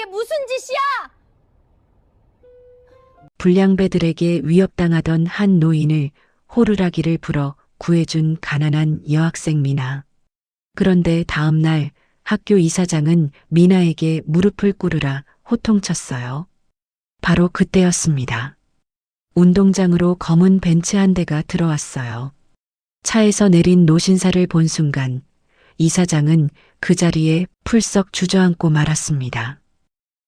이게 무슨 짓이야? 불량배들에게 위협당하던 한 노인을 호루라기를 불어 구해준 가난한 여학생 미나. 그런데 다음 날 학교 이사장은 미나에게 무릎을 꿇으라 호통쳤어요. 바로 그때였습니다. 운동장으로 검은 벤츠 한 대가 들어왔어요. 차에서 내린 노신사를 본 순간 이사장은 그 자리에 풀썩 주저앉고 말았습니다.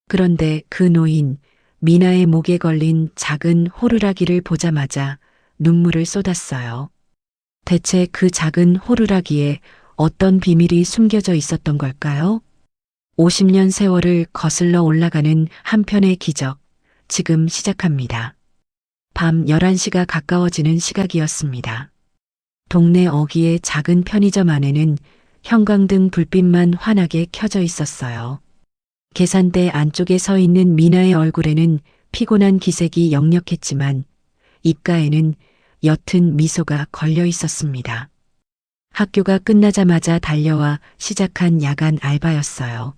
그런데 그 노인, 미나의 목에 걸린 작은 호루라기를 보자마자 눈물을 쏟았어요. 대체 그 작은 호루라기에 어떤 비밀이 숨겨져 있었던 걸까요? 50년 세월을 거슬러 올라가는 한편의 기적, 지금 시작합니다. 밤 11시가 가까워지는 시각이었습니다. 동네 어귀의 작은 편의점 안에는 형광등 불빛만 환하게 켜져 있었어요. 계산대 안쪽에 서 있는 미나의 얼굴에는 피곤한 기색이 역력했지만 입가에는 옅은 미소가 걸려 있었습니다. 학교가 끝나자마자 달려와 시작한 야간 알바였어요.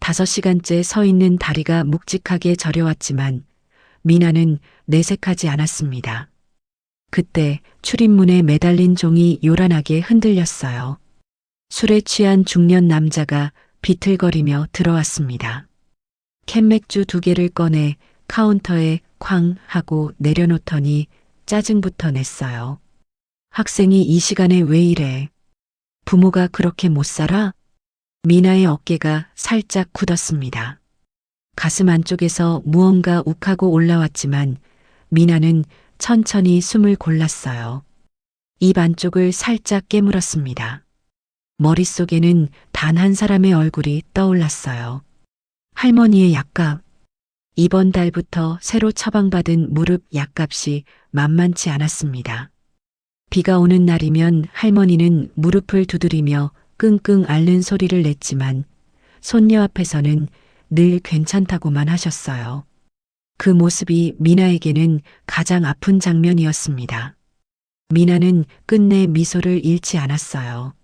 5시간째 서 있는 다리가 묵직하게 저려왔지만 미나는 내색하지 않았습니다. 그때 출입문에 매달린 종이 요란하게 흔들렸어요. 술에 취한 중년 남자가 비틀거리며 들어왔습니다. 캔맥주 2개를 꺼내 카운터에 쾅 하고 내려놓더니 짜증부터 냈어요. 학생이 이 시간에 왜 이래? 부모가 그렇게 못 살아? 미나의 어깨가 살짝 굳었습니다. 가슴 안쪽에서 무언가 욱하고 올라왔지만 미나는 천천히 숨을 골랐어요. 입 안쪽을 살짝 깨물었습니다. 머릿속에는 단 한 사람의 얼굴이 떠올랐어요. 할머니의 약값. 이번 달부터 새로 처방받은 무릎 약값이 만만치 않았습니다. 비가 오는 날이면 할머니는 무릎을 두드리며 끙끙 앓는 소리를 냈지만 손녀 앞에서는 늘 괜찮다고만 하셨어요. 그 모습이 미나에게는 가장 아픈 장면이었습니다. 미나는 끝내 미소를 잃지 않았어요.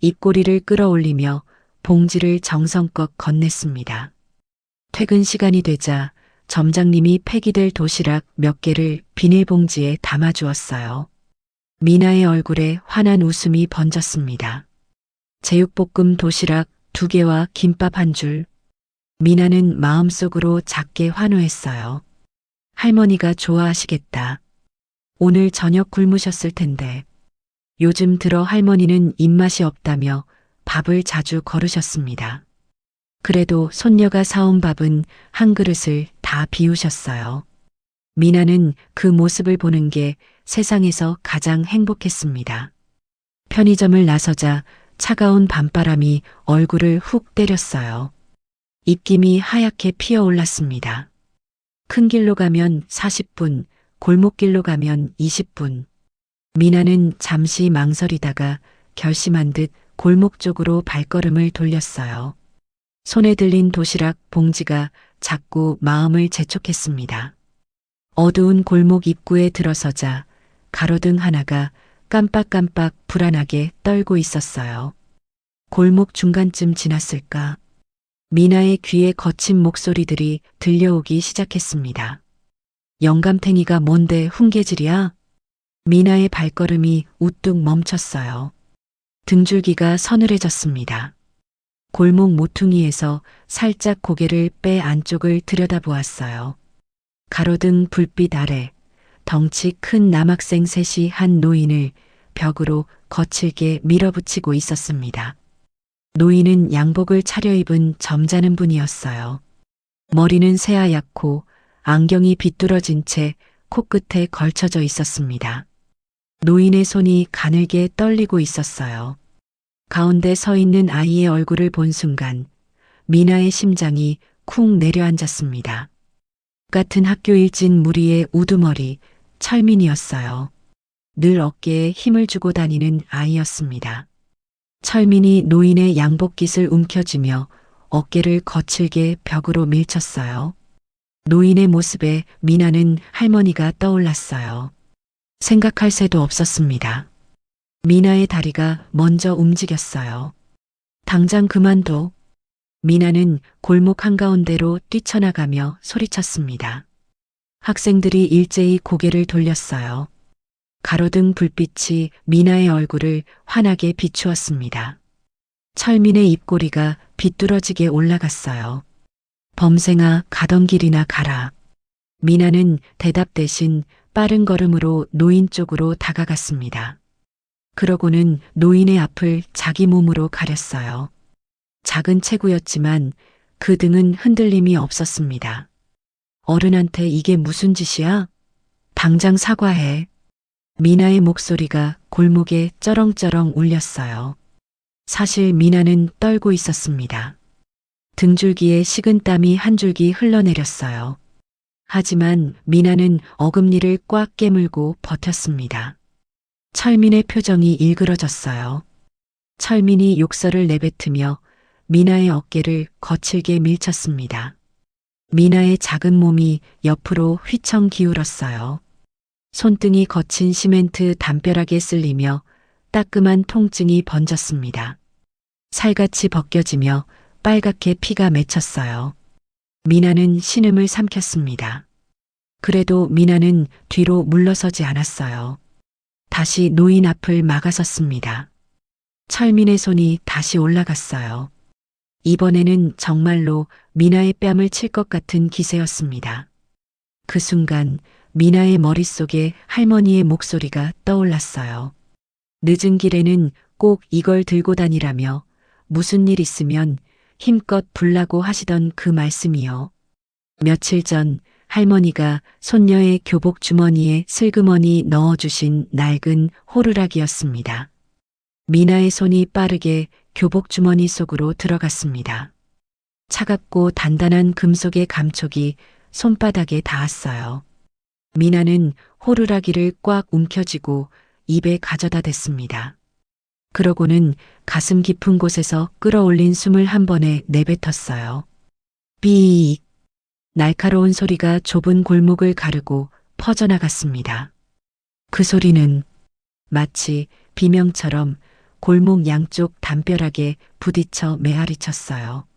입꼬리를 끌어올리며 봉지를 정성껏 건넸습니다. 퇴근 시간이 되자 점장님이 폐기될 도시락 몇 개를 비닐봉지에 담아주었어요. 미나의 얼굴에 환한 웃음이 번졌습니다. 제육볶음 도시락 2개와 김밥 1줄. 미나는 마음속으로 작게 환호했어요. 할머니가 좋아하시겠다. 오늘 저녁 굶으셨을 텐데. 요즘 들어 할머니는 입맛이 없다며 밥을 자주 거르셨습니다. 그래도 손녀가 사온 밥은 한 그릇을 다 비우셨어요. 미나는 그 모습을 보는 게 세상에서 가장 행복했습니다. 편의점을 나서자 차가운 밤바람이 얼굴을 훅 때렸어요. 입김이 하얗게 피어올랐습니다. 큰 길로 가면 40분, 골목길로 가면 20분. 미나는 잠시 망설이다가 결심한 듯 골목 쪽으로 발걸음을 돌렸어요. 손에 들린 도시락 봉지가 자꾸 마음을 재촉했습니다. 어두운 골목 입구에 들어서자 가로등 하나가 깜빡깜빡 불안하게 떨고 있었어요. 골목 중간쯤 지났을까? 미나의 귀에 거친 목소리들이 들려오기 시작했습니다. 영감탱이가 뭔데 훈계질이야? 미나의 발걸음이 우뚝 멈췄어요. 등줄기가 서늘해졌습니다. 골목 모퉁이에서 살짝 고개를 빼 안쪽을 들여다보았어요. 가로등 불빛 아래 덩치 큰 남학생 셋이 한 노인을 벽으로 거칠게 밀어붙이고 있었습니다. 노인은 양복을 차려입은 점잖은 분이었어요. 머리는 새하얗고 안경이 비뚤어진 채 코끝에 걸쳐져 있었습니다. 노인의 손이 가늘게 떨리고 있었어요. 가운데 서 있는 아이의 얼굴을 본 순간 미나의 심장이 쿵 내려앉았습니다. 같은 학교 일진 무리의 우두머리 철민이었어요. 늘 어깨에 힘을 주고 다니는 아이였습니다. 철민이 노인의 양복깃을 움켜쥐며 어깨를 거칠게 벽으로 밀쳤어요. 노인의 모습에 미나는 할머니가 떠올랐어요. 생각할 새도 없었습니다. 미나의 다리가 먼저 움직였어요. 당장 그만둬. 미나는 골목 한가운데로 뛰쳐나가며 소리쳤습니다. 학생들이 일제히 고개를 돌렸어요. 가로등 불빛이 미나의 얼굴을 환하게 비추었습니다. 철민의 입꼬리가 비뚤어지게 올라갔어요. 범생아, 가던 길이나 가라. 미나는 대답 대신 빠른 걸음으로 노인 쪽으로 다가갔습니다. 그러고는 노인의 앞을 자기 몸으로 가렸어요. 작은 체구였지만 그 등은 흔들림이 없었습니다. 어른한테 이게 무슨 짓이야? 당장 사과해. 미나의 목소리가 골목에 쩌렁쩌렁 울렸어요. 사실 미나는 떨고 있었습니다. 등줄기에 식은 땀이 한 줄기 흘러내렸어요. 하지만 미나는 어금니를 꽉 깨물고 버텼습니다. 철민의 표정이 일그러졌어요. 철민이 욕설을 내뱉으며 미나의 어깨를 거칠게 밀쳤습니다. 미나의 작은 몸이 옆으로 휘청 기울었어요. 손등이 거친 시멘트 담벼락에 쓸리며 따끔한 통증이 번졌습니다. 살같이 벗겨지며 빨갛게 피가 맺혔어요. 미나는 신음을 삼켰습니다. 그래도 미나는 뒤로 물러서지 않았어요. 다시 노인 앞을 막아섰습니다. 철민의 손이 다시 올라갔어요. 이번에는 정말로 미나의 뺨을 칠 것 같은 기세였습니다. 그 순간 미나의 머릿속에 할머니의 목소리가 떠올랐어요. 늦은 길에는 꼭 이걸 들고 다니라며 무슨 일 있으면 힘껏 불라고 하시던 그 말씀이요. 며칠 전 할머니가 손녀의 교복 주머니에 슬그머니 넣어주신 낡은 호루라기였습니다. 미나의 손이 빠르게 교복 주머니 속으로 들어갔습니다. 차갑고 단단한 금속의 감촉이 손바닥에 닿았어요. 미나는 호루라기를 꽉 움켜쥐고 입에 가져다 댔습니다. 그러고는 가슴 깊은 곳에서 끌어올린 숨을 한 번에 내뱉었어요. 삐익. 날카로운 소리가 좁은 골목을 가르고 퍼져나갔습니다. 그 소리는 마치 비명처럼 골목 양쪽 담벼락에 부딪혀 메아리쳤어요.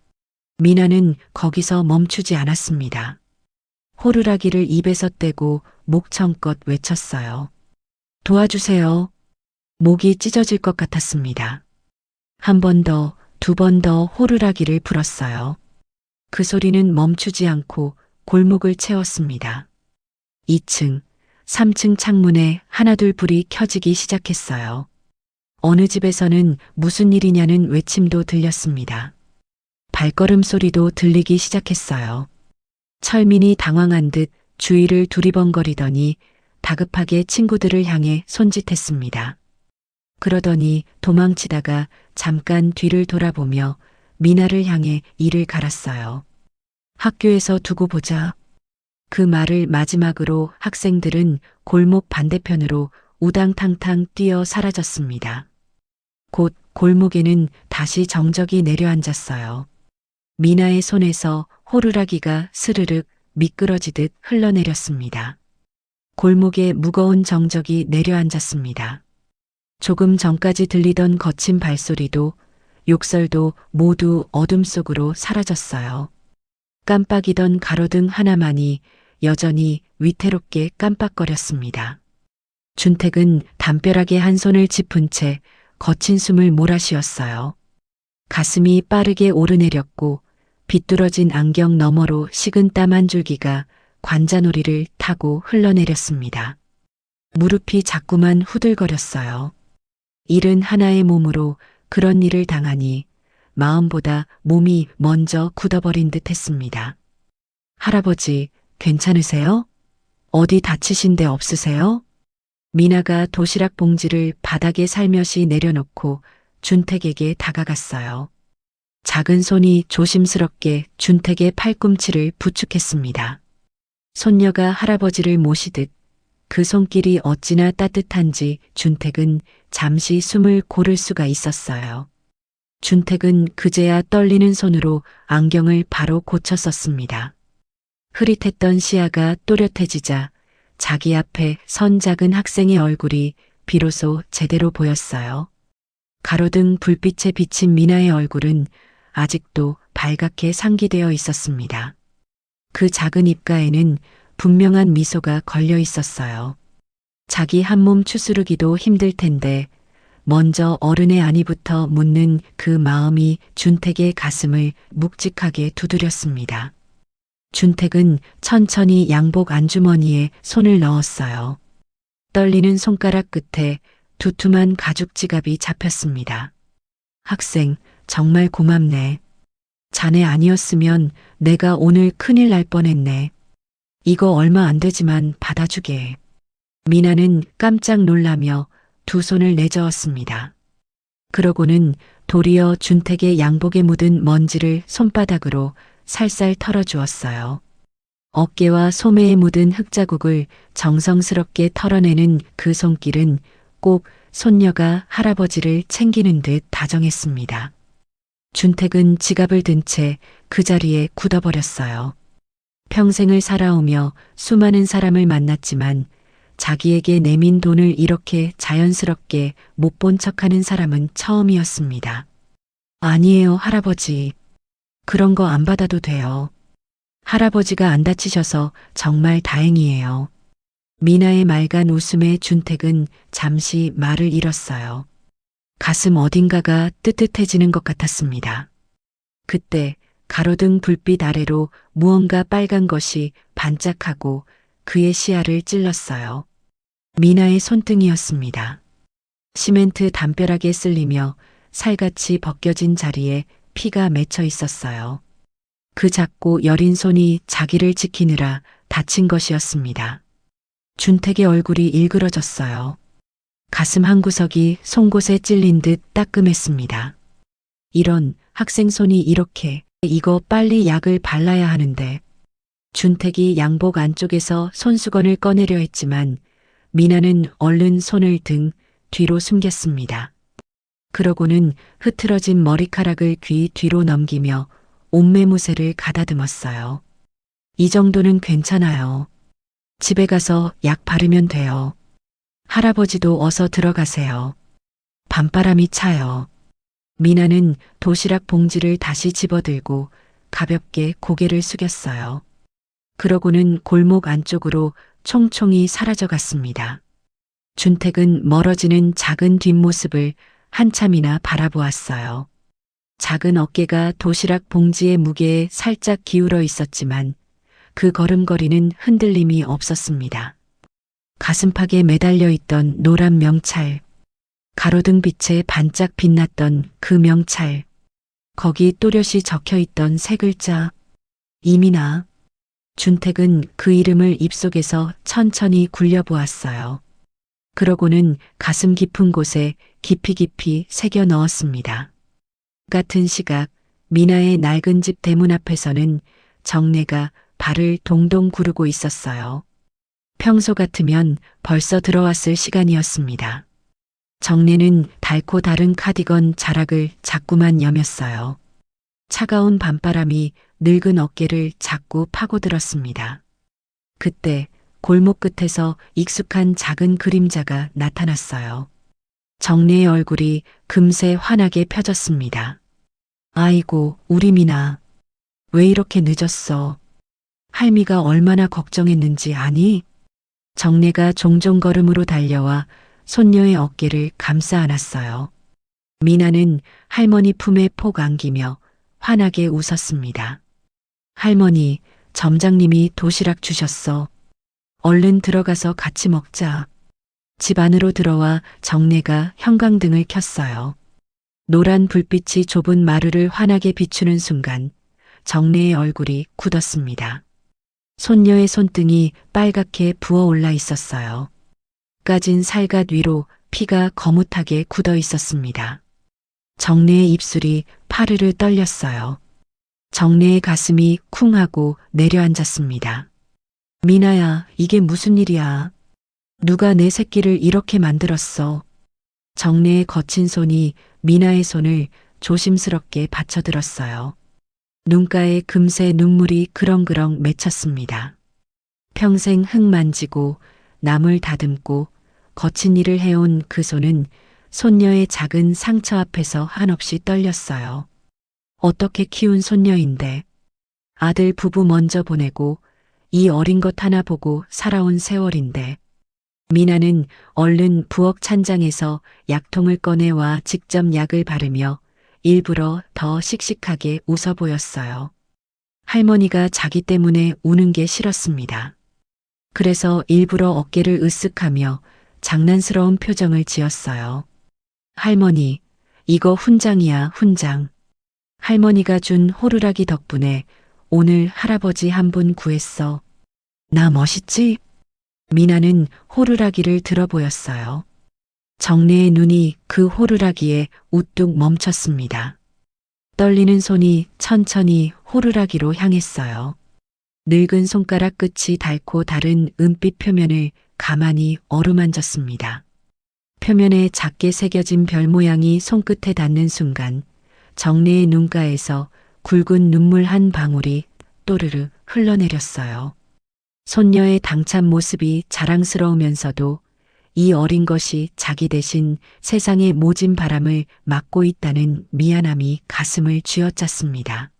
미나는 거기서 멈추지 않았습니다. 호루라기를 입에서 떼고 목청껏 외쳤어요. 도와주세요. 목이 찢어질 것 같았습니다. 한 번 더, 두 번 더 호루라기를 불었어요. 그 소리는 멈추지 않고 골목을 채웠습니다. 2층, 3층 창문에 하나둘 불이 켜지기 시작했어요. 어느 집에서는 무슨 일이냐는 외침도 들렸습니다. 발걸음 소리도 들리기 시작했어요. 철민이 당황한 듯 주위를 두리번거리더니 다급하게 친구들을 향해 손짓했습니다. 그러더니 도망치다가 잠깐 뒤를 돌아보며 미나를 향해 이를 갈았어요. 학교에서 두고 보자. 그 말을 마지막으로 학생들은 골목 반대편으로 우당탕탕 뛰어 사라졌습니다. 곧 골목에는 다시 정적이 내려앉았어요. 미나의 손에서 호루라기가 스르륵 미끄러지듯 흘러내렸습니다. 골목에 무거운 정적이 내려앉았습니다. 조금 전까지 들리던 거친 발소리도 욕설도 모두 어둠 속으로 사라졌어요. 깜빡이던 가로등 하나만이 여전히 위태롭게 깜빡거렸습니다. 준택은 담벼락에 한 손을 짚은 채 거친 숨을 몰아쉬었어요. 가슴이 빠르게 오르내렸고 비뚤어진 안경 너머로 식은 땀 한 줄기가 관자놀이를 타고 흘러내렸습니다. 무릎이 자꾸만 후들거렸어요. 일은 하나의 몸으로 그런 일을 당하니 마음보다 몸이 먼저 굳어버린 듯 했습니다. 할아버지, 괜찮으세요? 어디 다치신 데 없으세요? 미나가 도시락 봉지를 바닥에 살며시 내려놓고 준택에게 다가갔어요. 작은 손이 조심스럽게 준택의 팔꿈치를 부축했습니다. 손녀가 할아버지를 모시듯 그 손길이 어찌나 따뜻한지 준택은 잠시 숨을 고를 수가 있었어요. 준택은 그제야 떨리는 손으로 안경을 바로 고쳤었습니다. 흐릿했던 시야가 또렷해지자 자기 앞에 선 작은 학생의 얼굴이 비로소 제대로 보였어요. 가로등 불빛에 비친 미나의 얼굴은 아직도 발갛게 상기되어 있었습니다. 그 작은 입가에는 분명한 미소가 걸려 있었어요. 자기 한몸 추스르기도 힘들 텐데 먼저 어른의 안위부터 묻는 그 마음이 준택의 가슴을 묵직하게 두드렸습니다. 준택은 천천히 양복 안주머니에 손을 넣었어요. 떨리는 손가락 끝에 두툼한 가죽 지갑이 잡혔습니다. 학생, 정말 고맙네. 자네 아니었으면 내가 오늘 큰일 날 뻔했네. 이거 얼마 안 되지만 받아주게. 미나는 깜짝 놀라며 두 손을 내저었습니다. 그러고는 도리어 준택의 양복에 묻은 먼지를 손바닥으로 살살 털어주었어요. 어깨와 소매에 묻은 흙자국을 정성스럽게 털어내는 그 손길은 꼭 손녀가 할아버지를 챙기는 듯 다정했습니다. 준택은 지갑을 든 채 그 자리에 굳어버렸어요. 평생을 살아오며 수많은 사람을 만났지만 자기에게 내민 돈을 이렇게 자연스럽게 못 본 척하는 사람은 처음이었습니다. 아니에요, 할아버지. 그런 거 안 받아도 돼요. 할아버지가 안 다치셔서 정말 다행이에요. 미나의 맑은 웃음에 준택은 잠시 말을 잃었어요. 가슴 어딘가가 뜨뜻해지는 것 같았습니다. 그때 가로등 불빛 아래로 무언가 빨간 것이 반짝하고 그의 시야를 찔렀어요. 미나의 손등이었습니다. 시멘트 담벼락에 쓸리며 살같이 벗겨진 자리에 피가 맺혀 있었어요. 그 작고 여린 손이 자기를 지키느라 다친 것이었습니다. 준택의 얼굴이 일그러졌어요. 가슴 한구석이 송곳에 찔린 듯 따끔했습니다. 이런 학생 손이 이렇게, 이거 빨리 약을 발라야 하는데. 준택이 양복 안쪽에서 손수건을 꺼내려 했지만 미나는 얼른 손을 등 뒤로 숨겼습니다. 그러고는 흐트러진 머리카락을 귀 뒤로 넘기며 옷매무새를 가다듬었어요. 이 정도는 괜찮아요. 집에 가서 약 바르면 돼요. 할아버지도 어서 들어가세요. 밤바람이 차요. 미나는 도시락 봉지를 다시 집어들고 가볍게 고개를 숙였어요. 그러고는 골목 안쪽으로 총총히 사라져갔습니다. 준택은 멀어지는 작은 뒷모습을 한참이나 바라보았어요. 작은 어깨가 도시락 봉지의 무게에 살짝 기울어 있었지만 그 걸음걸이는 흔들림이 없었습니다. 가슴팍에 매달려 있던 노란 명찰, 가로등 빛에 반짝 빛났던 그 명찰, 거기 또렷이 적혀 있던 세 글자, 이민아. 준택은 그 이름을 입속에서 천천히 굴려보았어요. 그러고는 가슴 깊은 곳에 깊이 깊이 새겨 넣었습니다. 같은 시각 미나의 낡은 집 대문 앞에서는 정내가 발을 동동 구르고 있었어요. 평소 같으면 벌써 들어왔을 시간이었습니다. 정내는 닳고 다른 카디건 자락을 자꾸만 여몄어요. 차가운 밤바람이 늙은 어깨를 자꾸 파고들었습니다. 그때 골목 끝에서 익숙한 작은 그림자가 나타났어요. 정내의 얼굴이 금세 환하게 펴졌습니다. 아이고, 우리 미나. 왜 이렇게 늦었어? 할미가 얼마나 걱정했는지 아니? 정내가 종종 걸음으로 달려와 손녀의 어깨를 감싸 안았어요. 미나는 할머니 품에 폭 안기며 환하게 웃었습니다. 할머니, 점장님이 도시락 주셨어. 얼른 들어가서 같이 먹자. 집 안으로 들어와 정내가 형광등을 켰어요. 노란 불빛이 좁은 마루를 환하게 비추는 순간 정내의 얼굴이 굳었습니다. 손녀의 손등이 빨갛게 부어올라 있었어요. 까진 살갗 위로 피가 거뭇하게 굳어 있었습니다. 정내의 입술이 파르르 떨렸어요. 정내의 가슴이 쿵 하고 내려앉았습니다. 미나야, 이게 무슨 일이야? 누가 내 새끼를 이렇게 만들었어? 정내의 거친 손이 미나의 손을 조심스럽게 받쳐들었어요. 눈가에 금세 눈물이 그렁그렁 맺혔습니다. 평생 흙 만지고 나물 다듬고 거친 일을 해온 그 손은 손녀의 작은 상처 앞에서 한없이 떨렸어요. 어떻게 키운 손녀인데. 아들 부부 먼저 보내고 이 어린 것 하나 보고 살아온 세월인데. 미나는 얼른 부엌 찬장에서 약통을 꺼내와 직접 약을 바르며 일부러 더 씩씩하게 웃어 보였어요. 할머니가 자기 때문에 우는 게 싫었습니다. 그래서 일부러 어깨를 으쓱하며 장난스러운 표정을 지었어요. 할머니, 이거 훈장이야, 훈장. 할머니가 준 호루라기 덕분에 오늘 할아버지 한 분 구했어. 나 멋있지? 미나는 호루라기를 들어 보였어요. 정래의 눈이 그 호루라기에 우뚝 멈췄습니다. 떨리는 손이 천천히 호루라기로 향했어요. 늙은 손가락 끝이 닳고 다른 은빛 표면을 가만히 어루만졌습니다. 표면에 작게 새겨진 별 모양이 손끝에 닿는 순간 정래의 눈가에서 굵은 눈물 한 방울이 또르르 흘러내렸어요. 손녀의 당찬 모습이 자랑스러우면서도 이 어린 것이 자기 대신 세상의 모진 바람을 막고 있다는 미안함이 가슴을 쥐어짰습니다.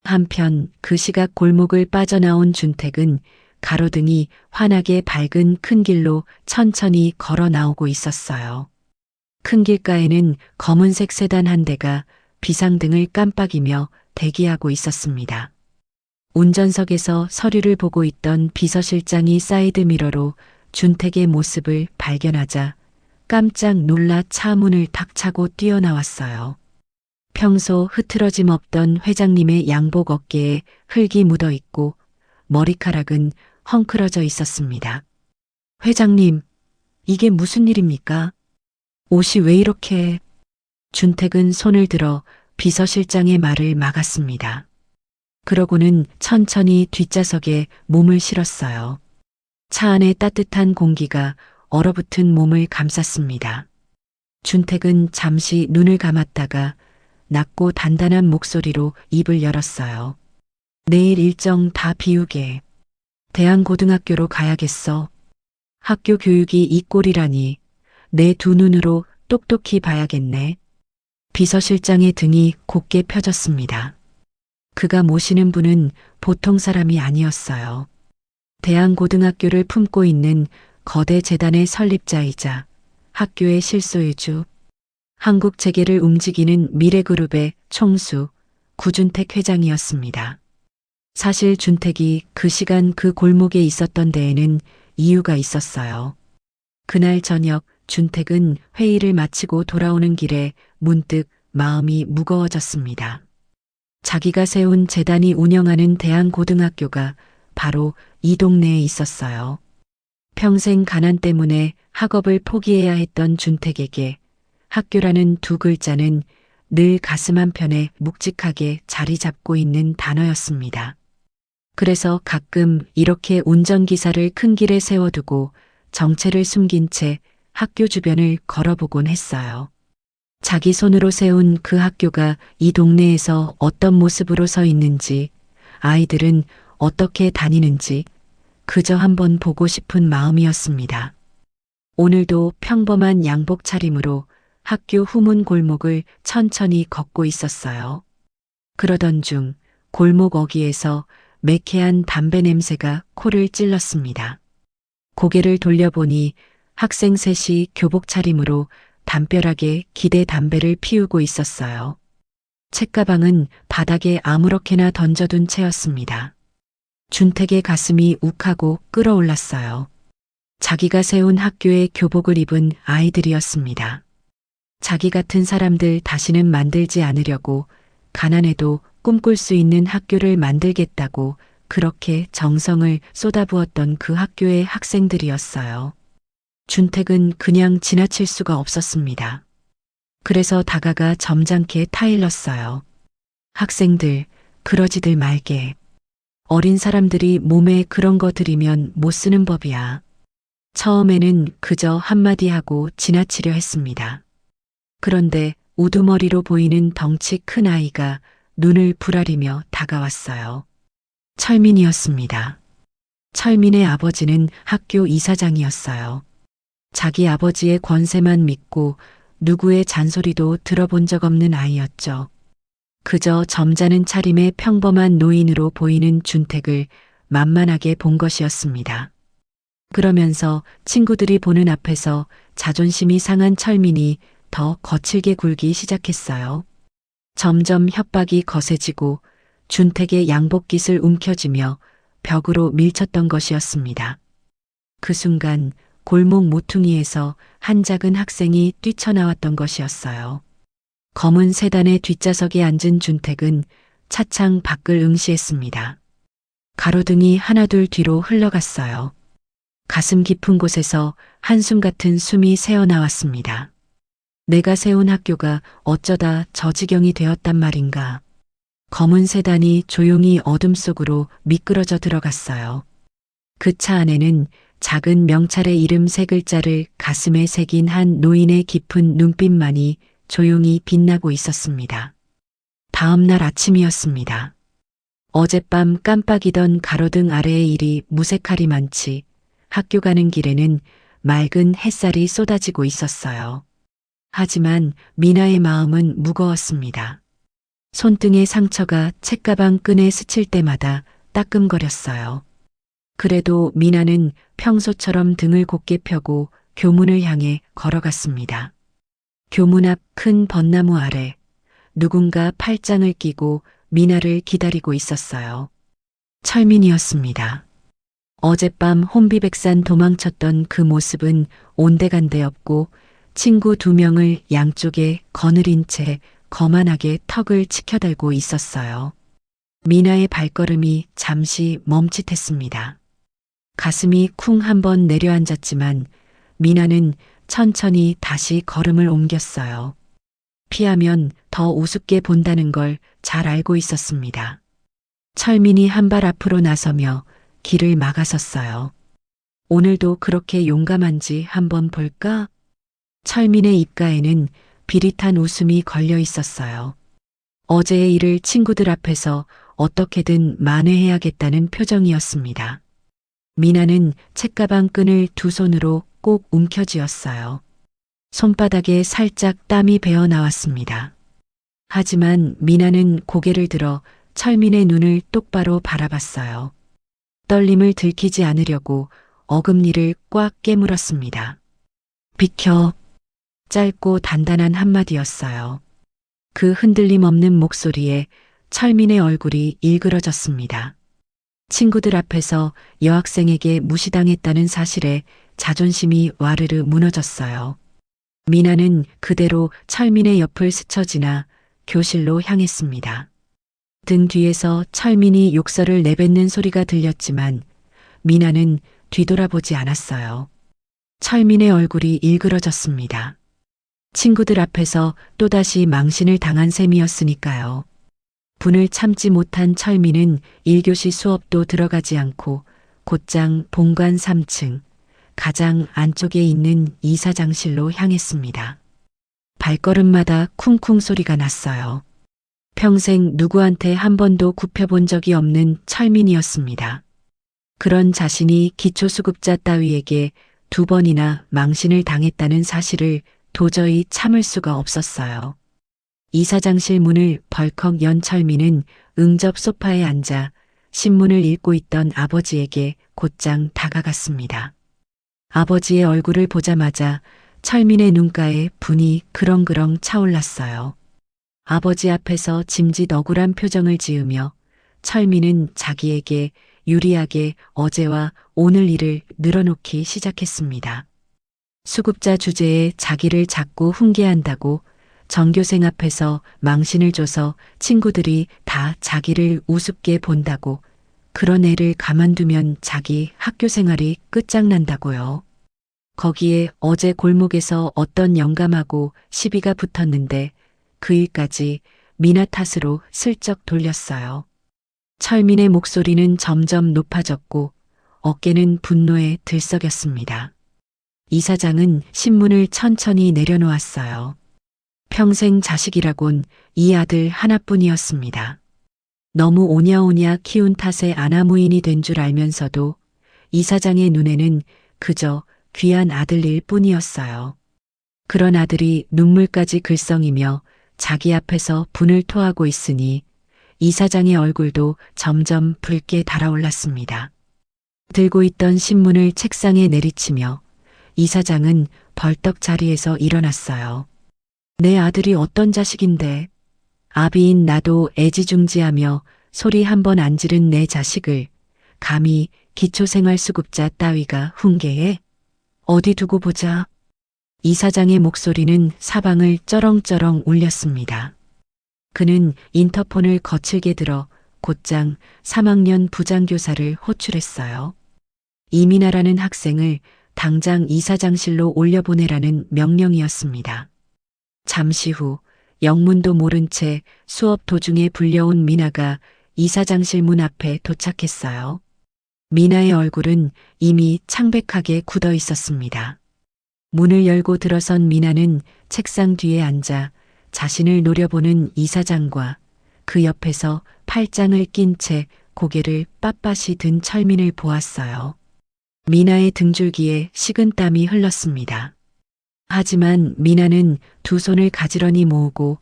한편 그 시각 골목을 빠져나온 준택은 가로등이 환하게 밝은 큰 길로 천천히 걸어 나오고 있었어요. 큰 길가에는 검은색 세단 한 대가 비상등을 깜빡이며 대기하고 있었습니다. 운전석에서 서류를 보고 있던 비서실장이 사이드미러로 준택의 모습을 발견하자 깜짝 놀라 차 문을 탁 차고 뛰어나왔어요. 평소 흐트러짐 없던 회장님의 양복 어깨에 흙이 묻어 있고 머리카락은 헝클어져 있었습니다. 회장님, 이게 무슨 일입니까? 옷이 왜 이렇게... 준택은 손을 들어 비서실장의 말을 막았습니다. 그러고는 천천히 뒷좌석에 몸을 실었어요. 차 안의 따뜻한 공기가 얼어붙은 몸을 감쌌습니다. 준택은 잠시 눈을 감았다가 낮고 단단한 목소리로 입을 열었어요. 내일 일정 다 비우게. 대한고등학교로 가야겠어. 학교 교육이 이 꼴이라니 내 두 눈으로 똑똑히 봐야겠네. 비서실장의 등이 곧게 펴졌습니다. 그가 모시는 분은 보통 사람이 아니었어요. 대한고등학교를 품고 있는 거대 재단의 설립자이자 학교의 실소유주, 한국 재계를 움직이는 미래그룹의 총수 구준택 회장이었습니다. 사실 준택이 그 시간 그 골목에 있었던 데에는 이유가 있었어요. 그날 저녁 준택은 회의를 마치고 돌아오는 길에 문득 마음이 무거워졌습니다. 자기가 세운 재단이 운영하는 대한고등학교가 바로 이 동네에 있었어요. 평생 가난 때문에 학업을 포기해야 했던 준택에게 학교라는 두 글자는 늘 가슴 한편에 묵직하게 자리 잡고 있는 단어였습니다. 그래서 가끔 이렇게 운전기사를 큰 길에 세워두고 정체를 숨긴 채 학교 주변을 걸어보곤 했어요. 자기 손으로 세운 그 학교가 이 동네에서 어떤 모습으로 서 있는지, 아이들은 어떻게 다니는지 그저 한번 보고 싶은 마음이었습니다. 오늘도 평범한 양복 차림으로 학교 후문 골목을 천천히 걷고 있었어요. 그러던 중 골목 어귀에서 매캐한 담배 냄새가 코를 찔렀습니다. 고개를 돌려보니 학생 셋이 교복 차림으로 담벼락에 기대 담배를 피우고 있었어요. 책가방은 바닥에 아무렇게나 던져둔 채였습니다. 준택의 가슴이 욱하고 끓어올랐어요. 자기가 세운 학교의 교복을 입은 아이들이었습니다. 자기 같은 사람들 다시는 만들지 않으려고 가난해도 꿈꿀 수 있는 학교를 만들겠다고 그렇게 정성을 쏟아부었던 그 학교의 학생들이었어요. 준택은 그냥 지나칠 수가 없었습니다. 그래서 다가가 점잖게 타일렀어요. 학생들, 그러지들 말게. 어린 사람들이 몸에 그런 거 들이면 못 쓰는 법이야. 처음에는 그저 한마디 하고 지나치려 했습니다. 그런데 우두머리로 보이는 덩치 큰 아이가 눈을 부라리며 다가왔어요. 철민이었습니다. 철민의 아버지는 학교 이사장이었어요. 자기 아버지의 권세만 믿고 누구의 잔소리도 들어본 적 없는 아이였죠. 그저 점잖은 차림의 평범한 노인으로 보이는 준택을 만만하게 본 것이었습니다. 그러면서 친구들이 보는 앞에서 자존심이 상한 철민이 더 거칠게 굴기 시작했어요. 점점 협박이 거세지고 준택의 양복깃을 움켜쥐며 벽으로 밀쳤던 것이었습니다. 그 순간 골목 모퉁이에서 한 작은 학생이 뛰쳐나왔던 것이었어요. 검은 세단의 뒷좌석에 앉은 준택은 차창 밖을 응시했습니다. 가로등이 하나둘 뒤로 흘러갔어요. 가슴 깊은 곳에서 한숨 같은 숨이 새어나왔습니다. 내가 세운 학교가 어쩌다 저 지경이 되었단 말인가. 검은 세단이 조용히 어둠 속으로 미끄러져 들어갔어요. 그 차 안에는 작은 명찰의 이름 3글자를 가슴에 새긴 한 노인의 깊은 눈빛만이 조용히 빛나고 있었습니다. 다음 날 아침이었습니다. 어젯밤 깜빡이던 가로등 아래의 일이 무색하리만치 학교 가는 길에는 맑은 햇살이 쏟아지고 있었어요. 하지만 미나의 마음은 무거웠습니다. 손등의 상처가 책가방 끈에 스칠 때마다 따끔거렸어요. 그래도 미나는 평소처럼 등을 곧게 펴고 교문을 향해 걸어갔습니다. 교문 앞 큰 벚나무 아래 누군가 팔짱을 끼고 미나를 기다리고 있었어요. 철민이었습니다. 어젯밤 혼비백산 도망쳤던 그 모습은 온데간데 없고 친구 2명을 양쪽에 거느린 채 거만하게 턱을 치켜달고 있었어요. 미나의 발걸음이 잠시 멈칫했습니다. 가슴이 쿵 한번 내려앉았지만 미나는 천천히 다시 걸음을 옮겼어요. 피하면 더 우습게 본다는 걸 잘 알고 있었습니다. 철민이 한 발 앞으로 나서며 길을 막아섰어요. 오늘도 그렇게 용감한지 한번 볼까? 철민의 입가에는 비릿한 웃음이 걸려 있었어요. 어제의 일을 친구들 앞에서 어떻게든 만회해야겠다는 표정이었습니다. 미나는 책가방 끈을 2 손으로 꼭 움켜쥐었어요. 손바닥에 살짝 땀이 배어 나왔습니다. 하지만 미나는 고개를 들어 철민의 눈을 똑바로 바라봤어요. 떨림을 들키지 않으려고 어금니를 꽉 깨물었습니다. 비켜. 짧고 단단한 한마디였어요. 그 흔들림 없는 목소리에 철민의 얼굴이 일그러졌습니다. 친구들 앞에서 여학생에게 무시당했다는 사실에 자존심이 와르르 무너졌어요. 미나는 그대로 철민의 옆을 스쳐 지나 교실로 향했습니다. 등 뒤에서 철민이 욕설을 내뱉는 소리가 들렸지만 미나는 뒤돌아보지 않았어요. 철민의 얼굴이 일그러졌습니다. 친구들 앞에서 또다시 망신을 당한 셈이었으니까요. 분을 참지 못한 철민은 1교시 수업도 들어가지 않고 곧장 본관 3층 가장 안쪽에 있는 이사장실로 향했습니다. 발걸음마다 쿵쿵 소리가 났어요. 평생 누구한테 한 번도 굽혀본 적이 없는 철민이었습니다. 그런 자신이 기초수급자 따위에게 2번이나 망신을 당했다는 사실을 도저히 참을 수가 없었어요. 이사장실 문을 벌컥 연 철민은 응접 소파에 앉아 신문을 읽고 있던 아버지에게 곧장 다가갔습니다. 아버지의 얼굴을 보자마자 철민의 눈가에 분이 그렁그렁 차올랐어요. 아버지 앞에서 짐짓 억울한 표정을 지으며 철민은 자기에게 유리하게 어제와 오늘 일을 늘어놓기 시작했습니다. 수급자 주제에 자기를 자꾸 훈계한다고 전교생 앞에서 망신을 줘서 친구들이 다 자기를 우습게 본다고 그런 애를 가만두면 자기 학교 생활이 끝장난다고요. 거기에 어제 골목에서 어떤 영감하고 시비가 붙었는데 그 일까지 미나 탓으로 슬쩍 돌렸어요. 철민의 목소리는 점점 높아졌고 어깨는 분노에 들썩였습니다. 이사장은 신문을 천천히 내려놓았어요. 평생 자식이라곤 이 아들 하나뿐이었습니다. 너무 오냐오냐 키운 탓에 아나무인이 된 줄 알면서도 이사장의 눈에는 그저 귀한 아들일 뿐이었어요. 그런 아들이 눈물까지 글썽이며 자기 앞에서 분을 토하고 있으니 이사장의 얼굴도 점점 붉게 달아올랐습니다. 들고 있던 신문을 책상에 내리치며 이사장은 벌떡 자리에서 일어났어요. 내 아들이 어떤 자식인데, 아비인 나도 애지중지하며 소리 한 번 안 지른 내 자식을 감히 기초생활수급자 따위가 훈계해? 어디 두고 보자. 이사장의 목소리는 사방을 쩌렁쩌렁 울렸습니다. 그는 인터폰을 거칠게 들어 곧장 3학년 부장교사를 호출했어요. 이민아라는 학생을 당장 이사장실로 올려보내라는 명령이었습니다. 잠시 후 영문도 모른 채 수업 도중에 불려온 미나가 이사장실 문 앞에 도착했어요. 미나의 얼굴은 이미 창백하게 굳어 있었습니다. 문을 열고 들어선 미나는 책상 뒤에 앉아 자신을 노려보는 이사장과 그 옆에서 팔짱을 낀 채 고개를 빳빳이 든 철민을 보았어요. 미나의 등줄기에 식은땀이 흘렀습니다. 하지만 미나는 두 손을 가지런히 모으고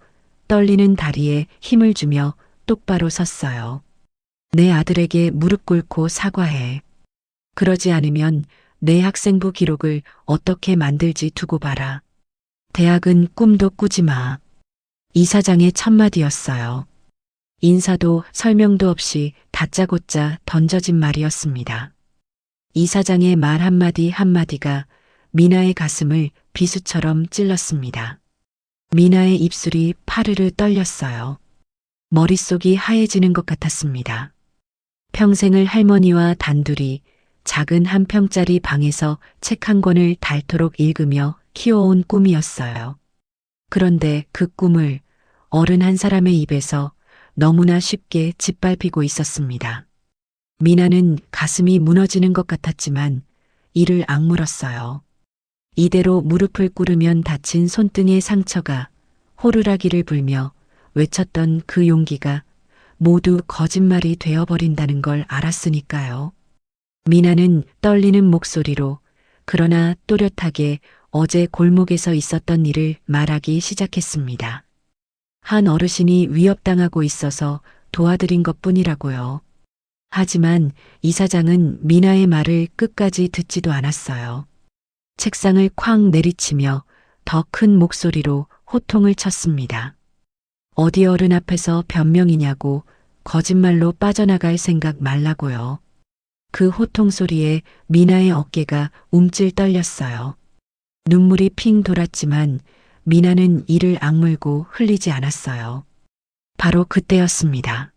떨리는 다리에 힘을 주며 똑바로 섰어요. 내 아들에게 무릎 꿇고 사과해. 그러지 않으면 내 학생부 기록을 어떻게 만들지 두고 봐라. 대학은 꿈도 꾸지 마. 이사장의 첫마디였어요. 인사도 설명도 없이 다짜고짜 던져진 말이었습니다. 이사장의 말 한마디 한마디가 미나의 가슴을 비수처럼 찔렀습니다. 미나의 입술이 파르르 떨렸어요. 머릿속이 하얘지는 것 같았습니다. 평생을 할머니와 단둘이 작은 한 평짜리 방에서 책 한 권을 닳도록 읽으며 키워온 꿈이었어요. 그런데 그 꿈을 어른 한 사람의 입에서 너무나 쉽게 짓밟히고 있었습니다. 미나는 가슴이 무너지는 것 같았지만 이를 악물었어요. 이대로 무릎을 꿇으면 다친 손등의 상처가 호루라기를 불며 외쳤던 그 용기가 모두 거짓말이 되어버린다는 걸 알았으니까요. 미나는 떨리는 목소리로 그러나 또렷하게 어제 골목에서 있었던 일을 말하기 시작했습니다. 한 어르신이 위협당하고 있어서 도와드린 것뿐이라고요. 하지만 이사장은 미나의 말을 끝까지 듣지도 않았어요. 책상을 쾅 내리치며 더 큰 목소리로 호통을 쳤습니다. 어디 어른 앞에서 변명이냐고 거짓말로 빠져나갈 생각 말라고요. 그 호통 소리에 미나의 어깨가 움찔 떨렸어요. 눈물이 핑 돌았지만 미나는 이를 악물고 흘리지 않았어요. 바로 그때였습니다.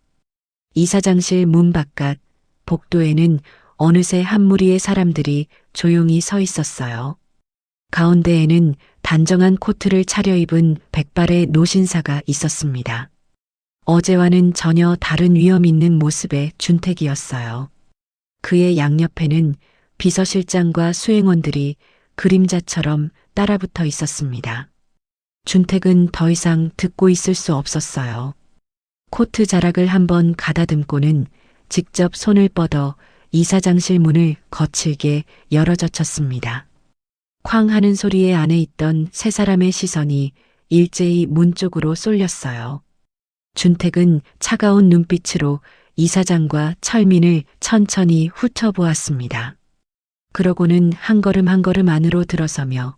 이사장실 문 바깥 복도에는 어느새 한 무리의 사람들이 조용히 서 있었어요. 가운데에는 단정한 코트를 차려입은 백발의 노신사가 있었습니다. 어제와는 전혀 다른 위험 있는 모습의 준택이었어요. 그의 양옆에는 비서실장과 수행원들이 그림자처럼 따라붙어 있었습니다. 준택은 더 이상 듣고 있을 수 없었어요. 코트 자락을 한번 가다듬고는 직접 손을 뻗어 이사장실 문을 거칠게 열어젖혔습니다. 쾅 하는 소리에 안에 있던 세 사람의 시선이 일제히 문 쪽으로 쏠렸어요. 준택은 차가운 눈빛으로 이사장과 철민을 천천히 훑어보았습니다. 그러고는 한 걸음 한 걸음 안으로 들어서며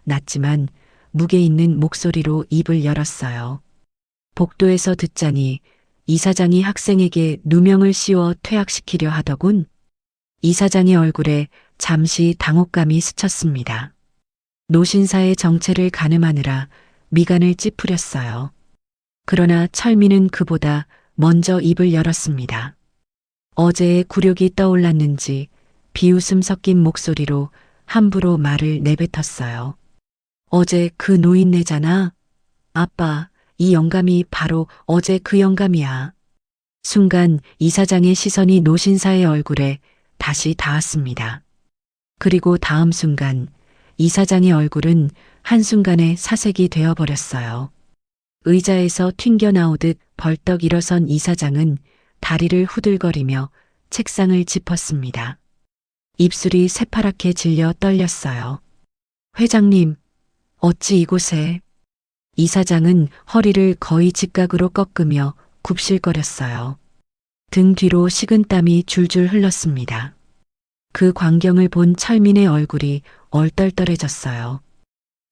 낮지만 무게 있는 목소리로 입을 열었어요. 복도에서 듣자니 이사장이 학생에게 누명을 씌워 퇴학시키려 하더군. 이사장의 얼굴에 잠시 당혹감이 스쳤습니다. 노신사의 정체를 가늠하느라 미간을 찌푸렸어요. 그러나 철민은 그보다 먼저 입을 열었습니다. 어제의 굴욕이 떠올랐는지 비웃음 섞인 목소리로 함부로 말을 내뱉었어요. 어제 그 노인네잖아. 아빠, 이 영감이 바로 어제 그 영감이야. 순간 이사장의 시선이 노신사의 얼굴에 다시 닿았습니다. 그리고 다음 순간 이사장의 얼굴은 한순간에 사색이 되어버렸어요. 의자에서 튕겨나오듯 벌떡 일어선 이사장은 다리를 후들거리며 책상을 짚었습니다. 입술이 새파랗게 질려 떨렸어요. 회장님, 어찌 이곳에? 이사장은 허리를 거의 직각으로 꺾으며 굽실거렸어요. 등 뒤로 식은땀이 줄줄 흘렀습니다. 그 광경을 본 철민의 얼굴이 얼떨떨해졌어요.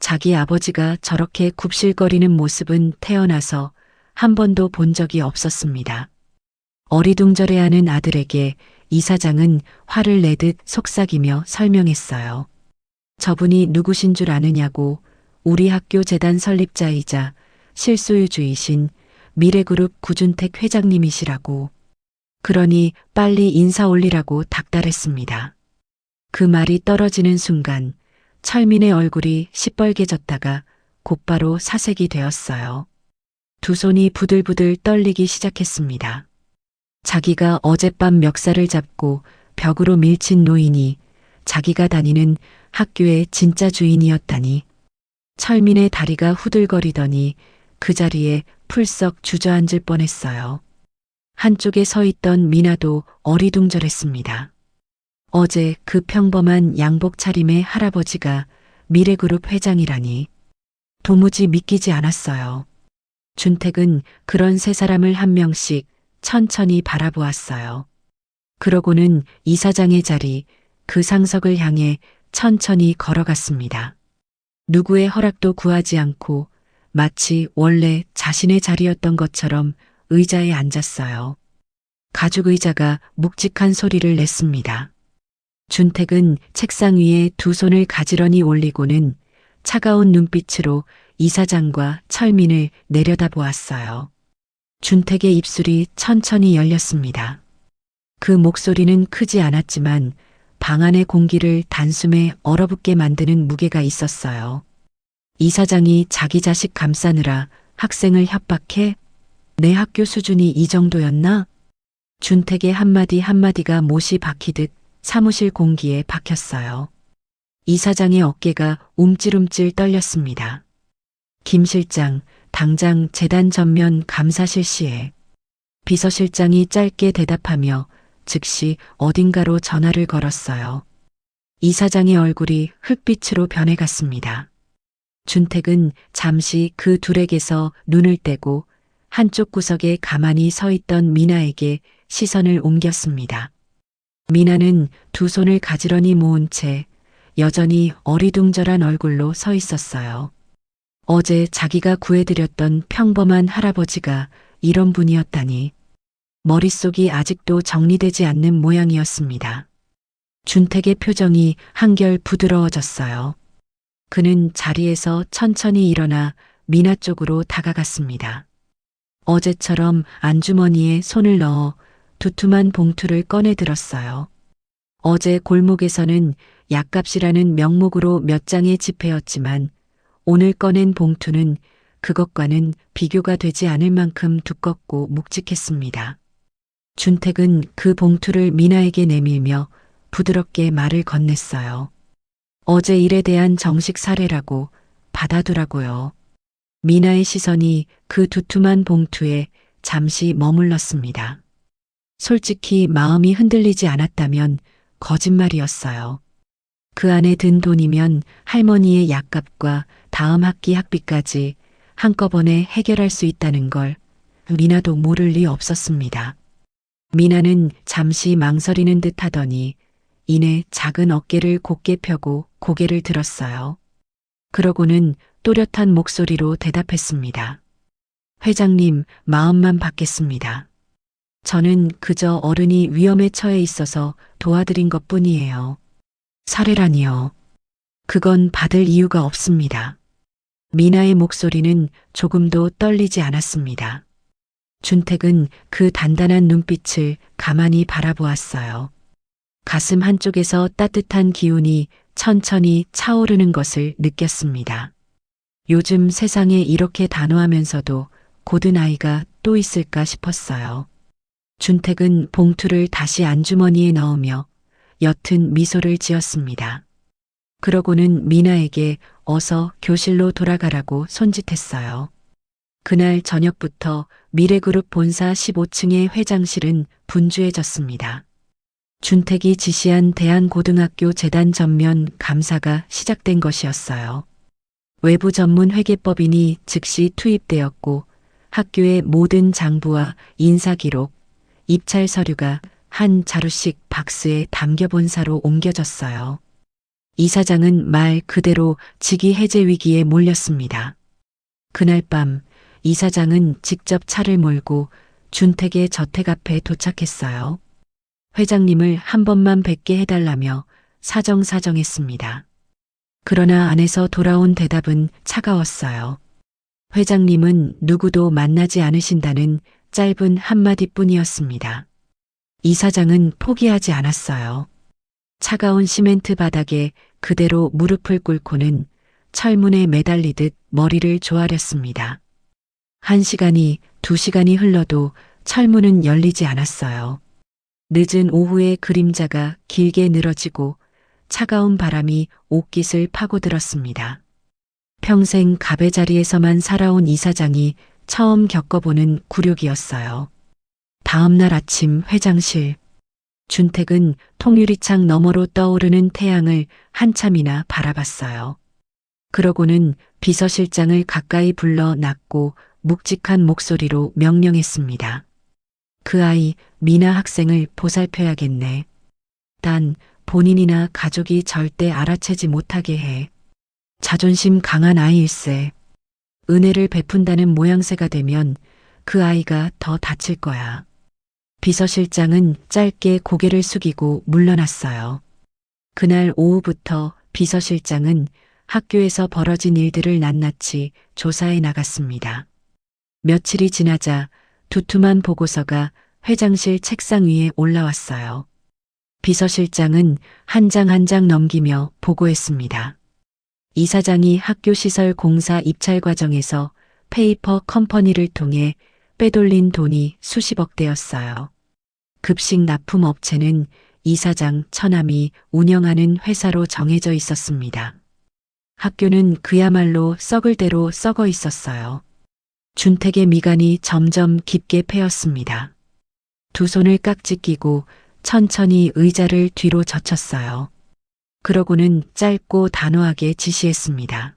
자기 아버지가 저렇게 굽실거리는 모습은 태어나서 한 번도 본 적이 없었습니다. 어리둥절해하는 아들에게 이사장은 화를 내듯 속삭이며 설명했어요. 저분이 누구신 줄 아느냐고. 우리 학교 재단 설립자이자 실소유주이신 미래그룹 구준택 회장님이시라고. 그러니 빨리 인사 올리라고 닥달했습니다. 그 말이 떨어지는 순간 철민의 얼굴이 시뻘개졌다가 곧바로 사색이 되었어요. 두 손이 부들부들 떨리기 시작했습니다. 자기가 어젯밤 멱살을 잡고 벽으로 밀친 노인이 자기가 다니는 학교의 진짜 주인이었다니. 철민의 다리가 후들거리더니 그 자리에 풀썩 주저앉을 뻔했어요. 한쪽에 서 있던 미나도 어리둥절했습니다. 어제 그 평범한 양복 차림의 할아버지가 미래그룹 회장이라니 도무지 믿기지 않았어요. 준택은 그런 세 사람을 한 명씩 천천히 바라보았어요. 그러고는 이사장의 자리, 그 상석을 향해 천천히 걸어갔습니다. 누구의 허락도 구하지 않고 마치 원래 자신의 자리였던 것처럼 의자에 앉았어요. 가죽 의자가 묵직한 소리를 냈습니다. 준택은 책상 위에 두 손을 가지런히 올리고는 차가운 눈빛으로 이사장과 철민을 내려다보았어요. 준택의 입술이 천천히 열렸습니다. 그 목소리는 크지 않았지만 방 안의 공기를 단숨에 얼어붙게 만드는 무게가 있었어요. 이사장이 자기 자식 감싸느라 학생을 협박해? 내 학교 수준이 이 정도였나? 준택의 한마디 한마디가 못이 박히듯 사무실 공기에 박혔어요. 이사장의 어깨가 움찔움찔 떨렸습니다. 김 실장, 당장 재단 전면 감사 실시해. 비서실장이 짧게 대답하며 즉시 어딘가로 전화를 걸었어요. 이사장의 얼굴이 흙빛으로 변해갔습니다. 준택은 잠시 그 둘에게서 눈을 떼고 한쪽 구석에 가만히 서 있던 미나에게 시선을 옮겼습니다. 미나는 두 손을 가지런히 모은 채 여전히 어리둥절한 얼굴로 서 있었어요. 어제 자기가 구해드렸던 평범한 할아버지가 이런 분이었다니. 머릿속이 아직도 정리되지 않는 모양이었습니다. 준택의 표정이 한결 부드러워졌어요. 그는 자리에서 천천히 일어나 미나 쪽으로 다가갔습니다. 어제처럼 안주머니에 손을 넣어 두툼한 봉투를 꺼내 들었어요. 어제 골목에서는 약값이라는 명목으로 몇 장의 지폐였지만 오늘 꺼낸 봉투는 그것과는 비교가 되지 않을 만큼 두껍고 묵직했습니다. 준택은 그 봉투를 미나에게 내밀며 부드럽게 말을 건넸어요. 어제 일에 대한 정식 사례라고 받아두라고요. 미나의 시선이 그 두툼한 봉투에 잠시 머물렀습니다. 솔직히 마음이 흔들리지 않았다면 거짓말이었어요. 그 안에 든 돈이면 할머니의 약값과 다음 학기 학비까지 한꺼번에 해결할 수 있다는 걸 미나도 모를 리 없었습니다. 미나는 잠시 망설이는 듯 하더니 이내 작은 어깨를 곧게 펴고 고개를 들었어요. 그러고는 또렷한 목소리로 대답했습니다. 회장님, 마음만 받겠습니다. 저는 그저 어른이 위험에 처해 있어서 도와드린 것뿐이에요. 사례라니요. 그건 받을 이유가 없습니다. 미나의 목소리는 조금도 떨리지 않았습니다. 준택은 그 단단한 눈빛을 가만히 바라보았어요. 가슴 한쪽에서 따뜻한 기운이 천천히 차오르는 것을 느꼈습니다. 요즘 세상에 이렇게 단호하면서도 고든 아이가 또 있을까 싶었어요. 준택은 봉투를 다시 안주머니에 넣으며 옅은 미소를 지었습니다. 그러고는 미나에게 어서 교실로 돌아가라고 손짓했어요. 그날 저녁부터 미래그룹 본사 15층의 회장실은 분주해졌습니다. 준택이 지시한 대한고등학교 재단 전면 감사가 시작된 것이었어요. 외부 전문 회계법인이 즉시 투입되었고 학교의 모든 장부와 인사기록, 입찰 서류가 한 자루씩 박스에 담겨 본사로 옮겨졌어요. 이사장은 말 그대로 직위 해제 위기에 몰렸습니다. 그날 밤 이사장은 직접 차를 몰고 준택의 저택 앞에 도착했어요. 회장님을 한 번만 뵙게 해달라며 사정사정했습니다. 그러나 안에서 돌아온 대답은 차가웠어요. 회장님은 누구도 만나지 않으신다는 짧은 한마디뿐이었습니다. 이사장은 포기하지 않았어요. 차가운 시멘트 바닥에 그대로 무릎을 꿇고는 철문에 매달리듯 머리를 조아렸습니다. 1시간이 2시간이 흘러도 철문은 열리지 않았어요. 늦은 오후의 그림자가 길게 늘어지고 차가운 바람이 옷깃을 파고들었습니다. 평생 갑의 자리에서만 살아온 이사장이 처음 겪어보는 굴욕이었어요. 다음 날 아침 회장실. 준택은 통유리창 너머로 떠오르는 태양을 한참이나 바라봤어요. 그러고는 비서실장을 가까이 불러 놨고 묵직한 목소리로 명령했습니다. 그 아이 미나 학생을 보살펴야겠네. 단 본인이나 가족이 절대 알아채지 못하게 해. 자존심 강한 아이일세. 은혜를 베푼다는 모양새가 되면 그 아이가 더 다칠 거야. 비서실장은 짧게 고개를 숙이고 물러났어요. 그날 오후부터 비서실장은 학교에서 벌어진 일들을 낱낱이 조사해 나갔습니다. 며칠이 지나자 두툼한 보고서가 회장실 책상 위에 올라왔어요. 비서실장은 한 장 한 장 넘기며 보고했습니다. 이사장이 학교 시설 공사 입찰 과정에서 페이퍼 컴퍼니를 통해 빼돌린 돈이 수십억 대였어요. 급식 납품 업체는 이사장 처남이 운영하는 회사로 정해져 있었습니다. 학교는 그야말로 썩을 대로 썩어 있었어요. 준택의 미간이 점점 깊게 패였습니다. 두 손을 깍지 끼고 천천히 의자를 뒤로 젖혔어요. 그러고는 짧고 단호하게 지시했습니다.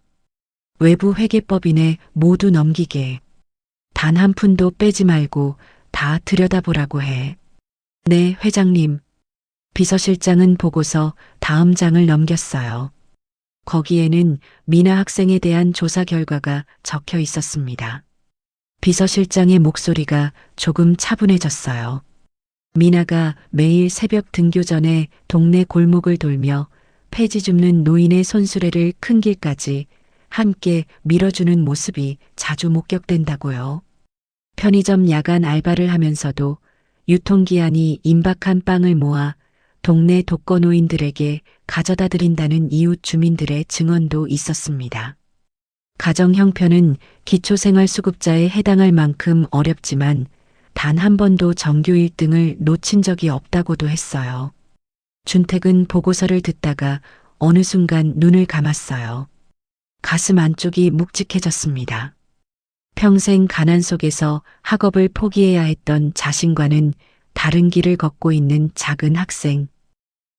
외부 회계법인에 모두 넘기게. 단 한 푼도 빼지 말고 다 들여다보라고 해. 네, 회장님. 비서실장은 보고서 다음 장을 넘겼어요. 거기에는 미나 학생에 대한 조사 결과가 적혀 있었습니다. 비서실장의 목소리가 조금 차분해졌어요. 미나가 매일 새벽 등교 전에 동네 골목을 돌며 폐지 줍는 노인의 손수레를 큰 길까지 함께 밀어주는 모습이 자주 목격된다고요. 편의점 야간 알바를 하면서도 유통기한이 임박한 빵을 모아 동네 독거노인들에게 가져다 드린다는 이웃 주민들의 증언도 있었습니다. 가정 형편은 기초생활수급자에 해당할 만큼 어렵지만 단 한 번도 전교 1등을 놓친 적이 없다고도 했어요. 준택은 보고서를 듣다가 어느 순간 눈을 감았어요. 가슴 안쪽이 묵직해졌습니다. 평생 가난 속에서 학업을 포기해야 했던 자신과는 다른 길을 걷고 있는 작은 학생.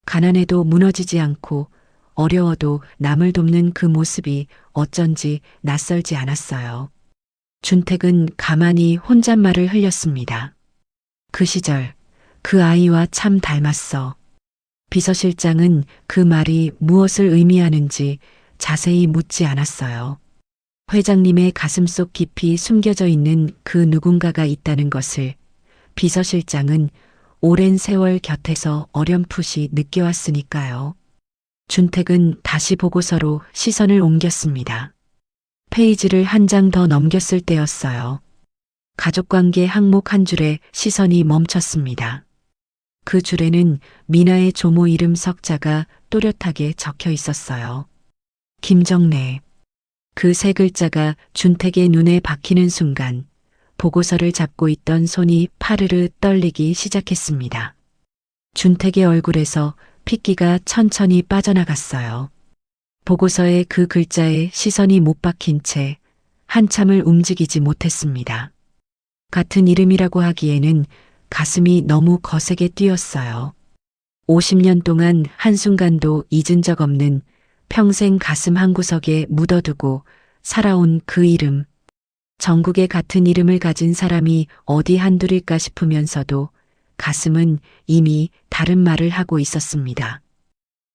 가난해도 무너지지 않고 어려워도 남을 돕는 그 모습이 어쩐지 낯설지 않았어요. 준택은 가만히 혼잣말을 흘렸습니다. 그 시절 그 아이와 참 닮았어. 비서실장은 그 말이 무엇을 의미하는지 자세히 묻지 않았어요. 회장님의 가슴속 깊이 숨겨져 있는 그 누군가가 있다는 것을 비서실장은 오랜 세월 곁에서 어렴풋이 느껴왔으니까요. 준택은 다시 보고서로 시선을 옮겼습니다. 페이지를 한 장 더 넘겼을 때였어요. 가족관계 항목 한 줄에 시선이 멈췄습니다. 그 줄에는 미나의 조모 이름 석자가 또렷하게 적혀 있었어요. 김정래. 그 세 글자가 준택의 눈에 박히는 순간 보고서를 잡고 있던 손이 파르르 떨리기 시작했습니다. 준택의 얼굴에서 핏기가 천천히 빠져나갔어요. 보고서의 그 글자에 시선이 못 박힌 채 한참을 움직이지 못했습니다. 같은 이름이라고 하기에는 가슴이 너무 거세게 뛰었어요. 50년 동안 한순간도 잊은 적 없는 평생 가슴 한구석에 묻어두고 살아온 그 이름. 전국에 같은 이름을 가진 사람이 어디 한둘일까 싶으면서도 가슴은 이미 다른 말을 하고 있었습니다.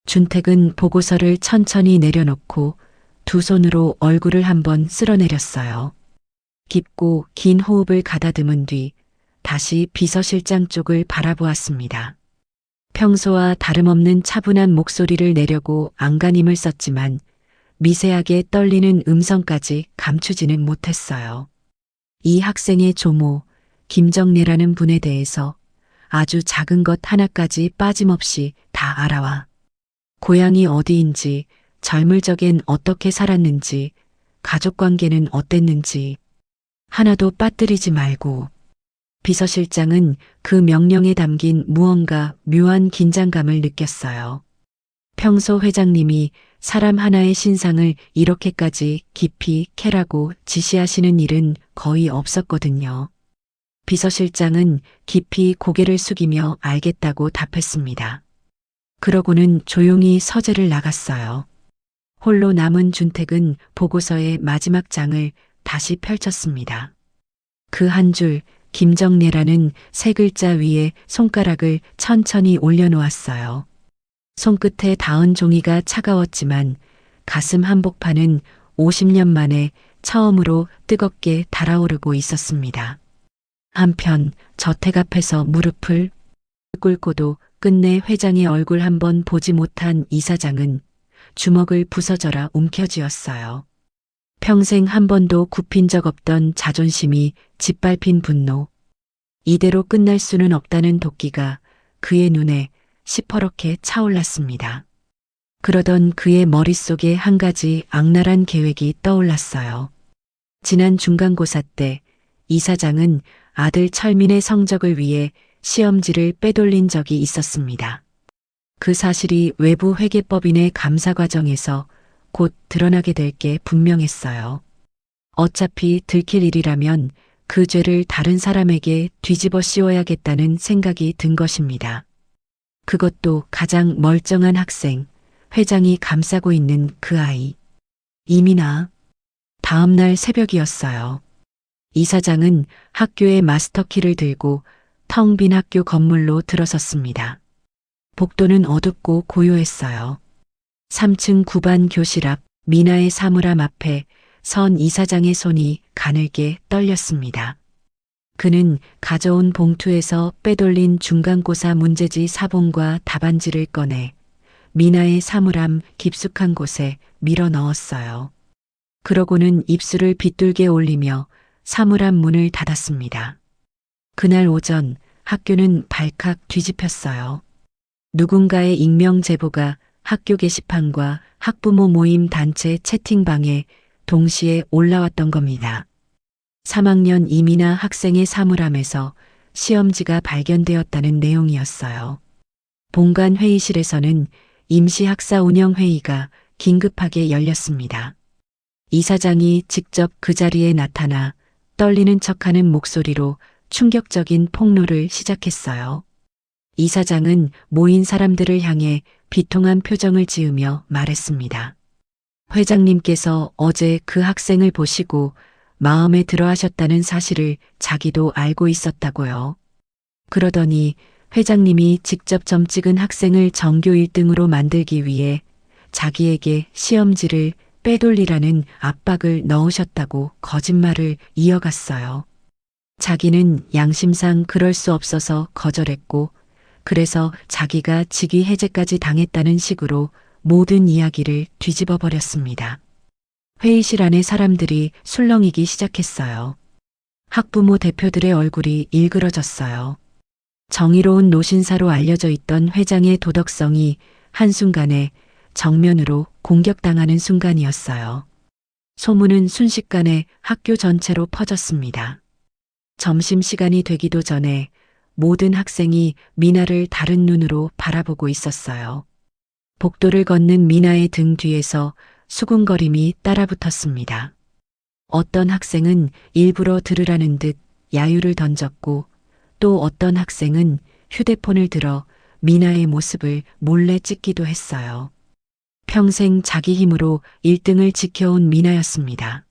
준택은 보고서를 천천히 내려놓고 두 손으로 얼굴을 한번 쓸어내렸어요. 깊고 긴 호흡을 가다듬은 뒤 다시 비서실장 쪽을 바라보았습니다. 평소와 다름없는 차분한 목소리를 내려고 안간힘을 썼지만 미세하게 떨리는 음성까지 감추지는 못했어요. 이 학생의 조모, 김정래라는 분에 대해서 아주 작은 것 하나까지 빠짐없이 다 알아와. 고향이 어디인지, 젊을 적엔 어떻게 살았는지, 가족관계는 어땠는지 하나도 빠뜨리지 말고. 비서실장은 그 명령에 담긴 무언가 묘한 긴장감을 느꼈어요. 평소 회장님이 사람 하나의 신상을 이렇게까지 깊이 캐라고 지시하시는 일은 거의 없었거든요. 비서실장은 깊이 고개를 숙이며 알겠다고 답했습니다. 그러고는 조용히 서재를 나갔어요. 홀로 남은 준택은 보고서의 마지막 장을 다시 펼쳤습니다. 그 한 줄 김정래라는 세 글자 위에 손가락을 천천히 올려놓았어요. 손끝에 닿은 종이가 차가웠지만 가슴 한복판은 50년 만에 처음으로 뜨겁게 달아오르고 있었습니다. 한편 저택 앞에서 무릎을 꿇고도 끝내 회장의 얼굴 한번 보지 못한 이사장은 주먹을 부서져라 움켜쥐었어요. 평생 한 번도 굽힌 적 없던 자존심이 짓밟힌 분노. 이대로 끝날 수는 없다는 도끼가 그의 눈에 시퍼렇게 차올랐습니다. 그러던 그의 머릿속에 한 가지 악랄한 계획이 떠올랐어요. 지난 중간고사 때 이사장은 아들 철민의 성적을 위해 시험지를 빼돌린 적이 있었습니다. 그 사실이 외부 회계법인의 감사 과정에서 곧 드러나게 될 게 분명했어요. 어차피 들킬 일이라면 그 죄를 다른 사람에게 뒤집어 씌워야겠다는 생각이 든 것입니다. 그것도 가장 멀쩡한 학생, 회장이 감싸고 있는 그 아이. 이민아. 다음 날 새벽이었어요. 이사장은 학교의 마스터키를 들고 텅 빈 학교 건물로 들어섰습니다. 복도는 어둡고 고요했어요. 3층 9반 교실 앞 미나의 사물함 앞에 선 이사장의 손이 가늘게 떨렸습니다. 그는 가져온 봉투에서 빼돌린 중간고사 문제지 사본과 답안지를 꺼내 미나의 사물함 깊숙한 곳에 밀어 넣었어요. 그러고는 입술을 빗둘게 올리며 사물함 문을 닫았습니다. 그날 오전 학교는 발칵 뒤집혔어요. 누군가의 익명 제보가 학교 게시판과 학부모 모임 단체 채팅방에 동시에 올라왔던 겁니다. 3학년 이민아 학생의 사물함에서 시험지가 발견되었다는 내용이었어요. 본관 회의실에서는 임시학사 운영회의가 긴급하게 열렸습니다. 이사장이 직접 그 자리에 나타나 떨리는 척하는 목소리로 충격적인 폭로를 시작했어요. 이사장은 모인 사람들을 향해 비통한 표정을 지으며 말했습니다. 회장님께서 어제 그 학생을 보시고 마음에 들어 하셨다는 사실을 자기도 알고 있었다고요. 그러더니 회장님이 직접 점 찍은 학생을 전교 1등으로 만들기 위해 자기에게 시험지를 빼돌리라는 압박을 넣으셨다고 거짓말을 이어갔어요. 자기는 양심상 그럴 수 없어서 거절했고 그래서 자기가 직위 해제까지 당했다는 식으로 모든 이야기를 뒤집어 버렸습니다. 회의실 안에 사람들이 술렁이기 시작했어요. 학부모 대표들의 얼굴이 일그러졌어요. 정의로운 노신사로 알려져 있던 회장의 도덕성이 한순간에 정면으로 공격당하는 순간이었어요. 소문은 순식간에 학교 전체로 퍼졌습니다. 점심시간이 되기도 전에 모든 학생이 미나를 다른 눈으로 바라보고 있었어요. 복도를 걷는 미나의 등 뒤에서 수군거림이 따라붙었습니다. 어떤 학생은 일부러 들으라는 듯 야유를 던졌고 또 어떤 학생은 휴대폰을 들어 미나의 모습을 몰래 찍기도 했어요. 평생 자기 힘으로 1등을 지켜온 미나였습니다.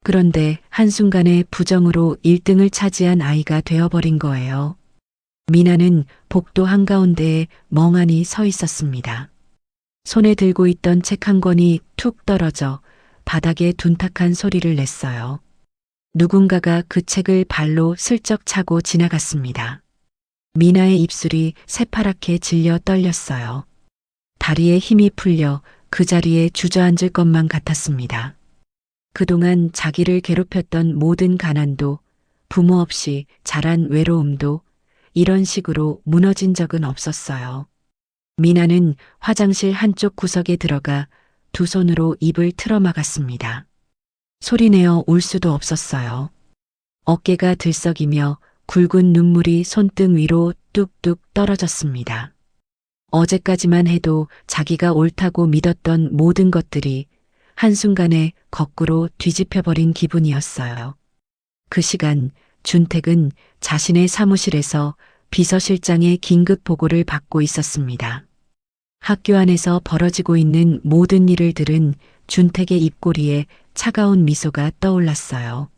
그런데 한순간에 부정으로 1등을 차지한 아이가 되어버린 거예요. 미나는 복도 한가운데에 멍하니 서 있었습니다. 손에 들고 있던 책 한 권이 툭 떨어져 바닥에 둔탁한 소리를 냈어요. 누군가가 그 책을 발로 슬쩍 차고 지나갔습니다. 미나의 입술이 새파랗게 질려 떨렸어요. 다리에 힘이 풀려 그 자리에 주저앉을 것만 같았습니다. 그동안 자기를 괴롭혔던 모든 가난도, 부모 없이 자란 외로움도 이런 식으로 무너진 적은 없었어요. 미나는 화장실 한쪽 구석에 들어가 두 손으로 입을 틀어막았습니다. 소리내어 울 수도 없었어요. 어깨가 들썩이며 굵은 눈물이 손등 위로 뚝뚝 떨어졌습니다. 어제까지만 해도 자기가 옳다고 믿었던 모든 것들이 한순간에 거꾸로 뒤집혀버린 기분이었어요. 그 시간 준택은 자신의 사무실에서 비서실장의 긴급 보고를 받고 있었습니다. 학교 안에서 벌어지고 있는 모든 일을 들은 준택의 입꼬리에 차가운 미소가 떠올랐어요.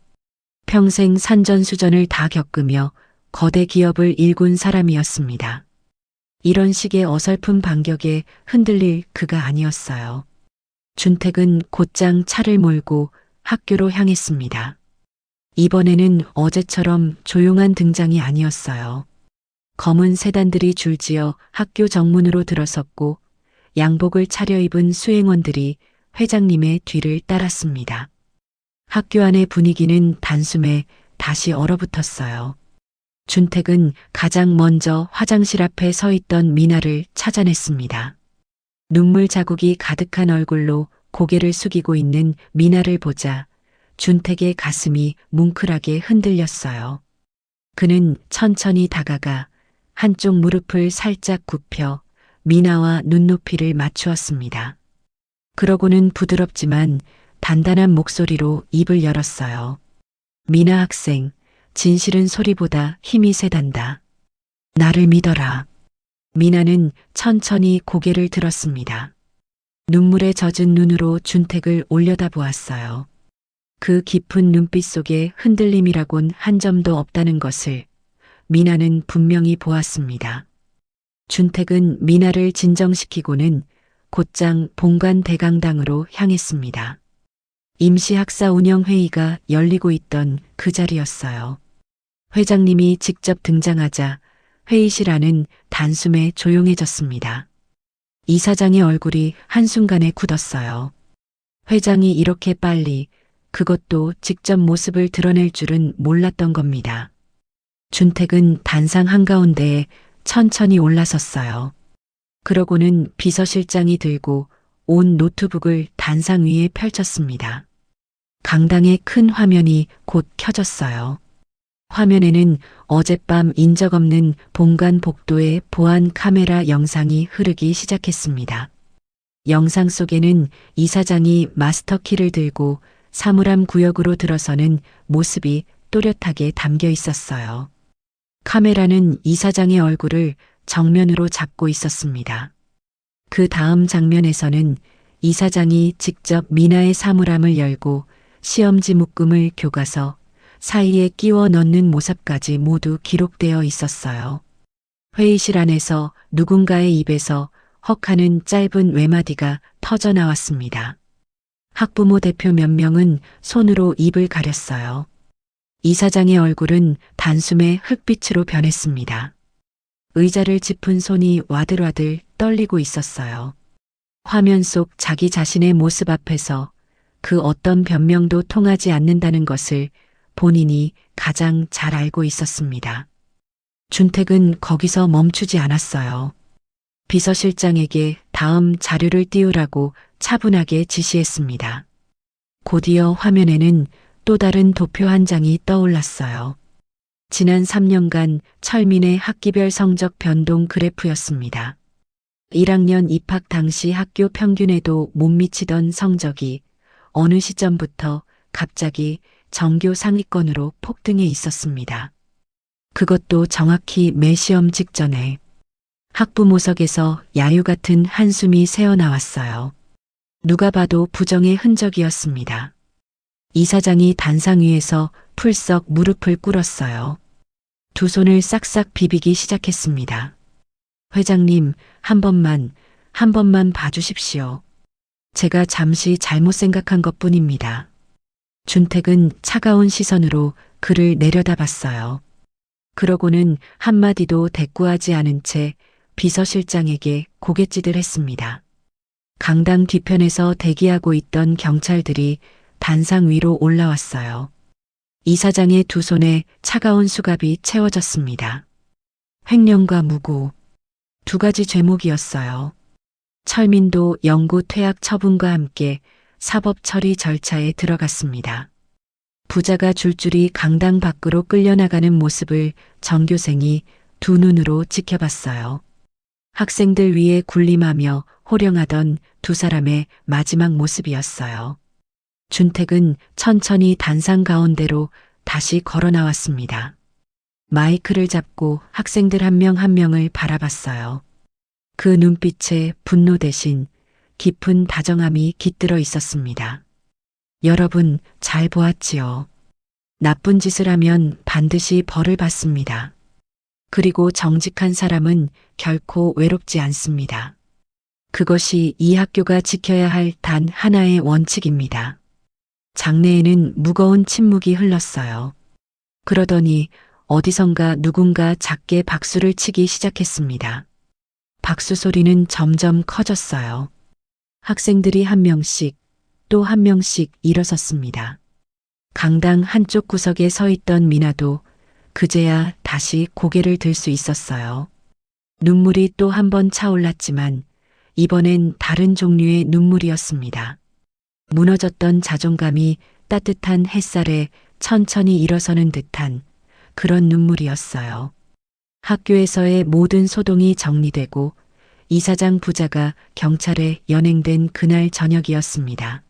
평생 산전수전을 다 겪으며 거대 기업을 일군 사람이었습니다. 이런 식의 어설픈 반격에 흔들릴 그가 아니었어요. 준택은 곧장 차를 몰고 학교로 향했습니다. 이번에는 어제처럼 조용한 등장이 아니었어요. 검은 세단들이 줄지어 학교 정문으로 들어섰고 양복을 차려입은 수행원들이 회장님의 뒤를 따랐습니다. 학교 안의 분위기는 단숨에 다시 얼어붙었어요. 준택은 가장 먼저 화장실 앞에 서 있던 미나를 찾아냈습니다. 눈물 자국이 가득한 얼굴로 고개를 숙이고 있는 미나를 보자 준택의 가슴이 뭉클하게 흔들렸어요. 그는 천천히 다가가 한쪽 무릎을 살짝 굽혀 미나와 눈높이를 맞추었습니다. 그러고는 부드럽지만 단단한 목소리로 입을 열었어요. 미나 학생, 진실은 소리보다 힘이 세단다. 나를 믿어라. 미나는 천천히 고개를 들었습니다. 눈물에 젖은 눈으로 준택을 올려다보았어요. 그 깊은 눈빛 속에 흔들림이라곤 한 점도 없다는 것을 미나는 분명히 보았습니다. 준택은 미나를 진정시키고는 곧장 본관 대강당으로 향했습니다. 임시학사 운영회의가 열리고 있던 그 자리였어요. 회장님이 직접 등장하자 회의실 안은 단숨에 조용해졌습니다. 이사장의 얼굴이 한순간에 굳었어요. 회장이 이렇게 빨리 그것도 직접 모습을 드러낼 줄은 몰랐던 겁니다. 준택은 단상 한가운데에 천천히 올라섰어요. 그러고는 비서실장이 들고 온 노트북을 단상 위에 펼쳤습니다. 강당의 큰 화면이 곧 켜졌어요. 화면에는 어젯밤 인적 없는 본관 복도의 보안 카메라 영상이 흐르기 시작했습니다. 영상 속에는 이사장이 마스터키를 들고 사물함 구역으로 들어서는 모습이 또렷하게 담겨 있었어요. 카메라는 이사장의 얼굴을 정면으로 잡고 있었습니다. 그 다음 장면에서는 이사장이 직접 미나의 사물함을 열고 시험지 묶음을 교과서 사이에 끼워 넣는 모습까지 모두 기록되어 있었어요. 회의실 안에서 누군가의 입에서 헉하는 짧은 외마디가 터져 나왔습니다. 학부모 대표 몇 명은 손으로 입을 가렸어요. 이사장의 얼굴은 단숨에 흙빛으로 변했습니다. 의자를 짚은 손이 와들와들 떨리고 있었어요. 화면 속 자기 자신의 모습 앞에서 그 어떤 변명도 통하지 않는다는 것을 본인이 가장 잘 알고 있었습니다. 준택은 거기서 멈추지 않았어요. 비서실장에게 다음 자료를 띄우라고 차분하게 지시했습니다. 곧이어 화면에는 또 다른 도표 한 장이 떠올랐어요. 지난 3년간 철민의 학기별 성적 변동 그래프였습니다. 1학년 입학 당시 학교 평균에도 못 미치던 성적이 어느 시점부터 갑자기 전교 상위권으로 폭등해 있었습니다. 그것도 정확히 매 시험 직전에 학부모석에서 야유 같은 한숨이 새어나왔어요. 누가 봐도 부정의 흔적이었습니다. 이사장이 단상 위에서 풀썩 무릎을 꿇었어요. 두 손을 싹싹 비비기 시작했습니다. 회장님, 한 번만 봐주십시오. 제가 잠시 잘못 생각한 것 뿐입니다. 준택은 차가운 시선으로 그를 내려다봤어요. 그러고는 한마디도 대꾸하지 않은 채 비서실장에게 고갯짓을 했습니다. 강당 뒤편에서 대기하고 있던 경찰들이 단상 위로 올라왔어요. 이사장의 두 손에 차가운 수갑이 채워졌습니다. 횡령과 무고, 두 가지 죄목이었어요. 철민도 영구 퇴학 처분과 함께 사법 처리 절차에 들어갔습니다. 부자가 줄줄이 강당 밖으로 끌려나가는 모습을 전교생이 두 눈으로 지켜봤어요. 학생들 위에 군림하며 호령하던 두 사람의 마지막 모습이었어요. 준택은 천천히 단상 가운데로 다시 걸어 나왔습니다. 마이크를 잡고 학생들 한 명 한 명을 바라봤어요. 그 눈빛에 분노 대신 깊은 다정함이 깃들어 있었습니다. 여러분 잘 보았지요. 나쁜 짓을 하면 반드시 벌을 받습니다. 그리고 정직한 사람은 결코 외롭지 않습니다. 그것이 이 학교가 지켜야 할 단 하나의 원칙입니다. 장내에는 무거운 침묵이 흘렀어요. 그러더니 어디선가 누군가 작게 박수를 치기 시작했습니다. 박수 소리는 점점 커졌어요. 학생들이 한 명씩 또 한 명씩 일어섰습니다. 강당 한쪽 구석에 서 있던 미나도 그제야 다시 고개를 들 수 있었어요. 눈물이 또 한 번 차올랐지만 이번엔 다른 종류의 눈물이었습니다. 무너졌던 자존감이 따뜻한 햇살에 천천히 일어서는 듯한 그런 눈물이었어요. 학교에서의 모든 소동이 정리되고 이사장 부자가 경찰에 연행된 그날 저녁이었습니다.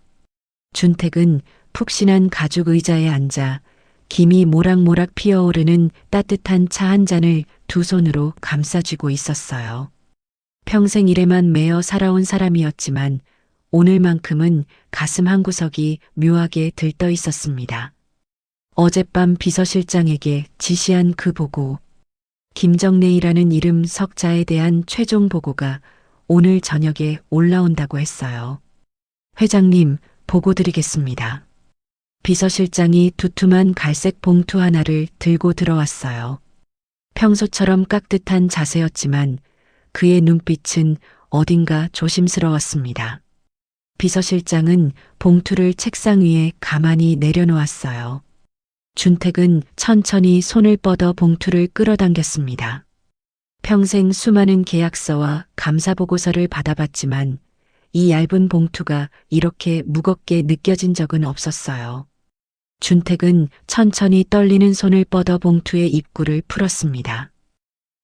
준택은 푹신한 가죽 의자에 앉아 김이 모락모락 피어오르는 따뜻한 차 한 잔을 두 손으로 감싸쥐고 있었어요. 평생 일에만 매여 살아온 사람이었지만 오늘만큼은 가슴 한구석이 묘하게 들떠 있었습니다. 어젯밤 비서실장에게 지시한 그 보고, 김정래이라는 이름 석자에 대한 최종 보고가 오늘 저녁에 올라온다고 했어요. 회장님, 보고 드리겠습니다. 비서실장이 두툼한 갈색 봉투 하나를 들고 들어왔어요. 평소처럼 깍듯한 자세였지만 그의 눈빛은 어딘가 조심스러웠습니다. 비서실장은 봉투를 책상 위에 가만히 내려놓았어요. 준택은 천천히 손을 뻗어 봉투를 끌어당겼습니다. 평생 수많은 계약서와 감사보고서를 받아봤지만 이 얇은 봉투가 이렇게 무겁게 느껴진 적은 없었어요. 준택은 천천히 떨리는 손을 뻗어 봉투의 입구를 풀었습니다.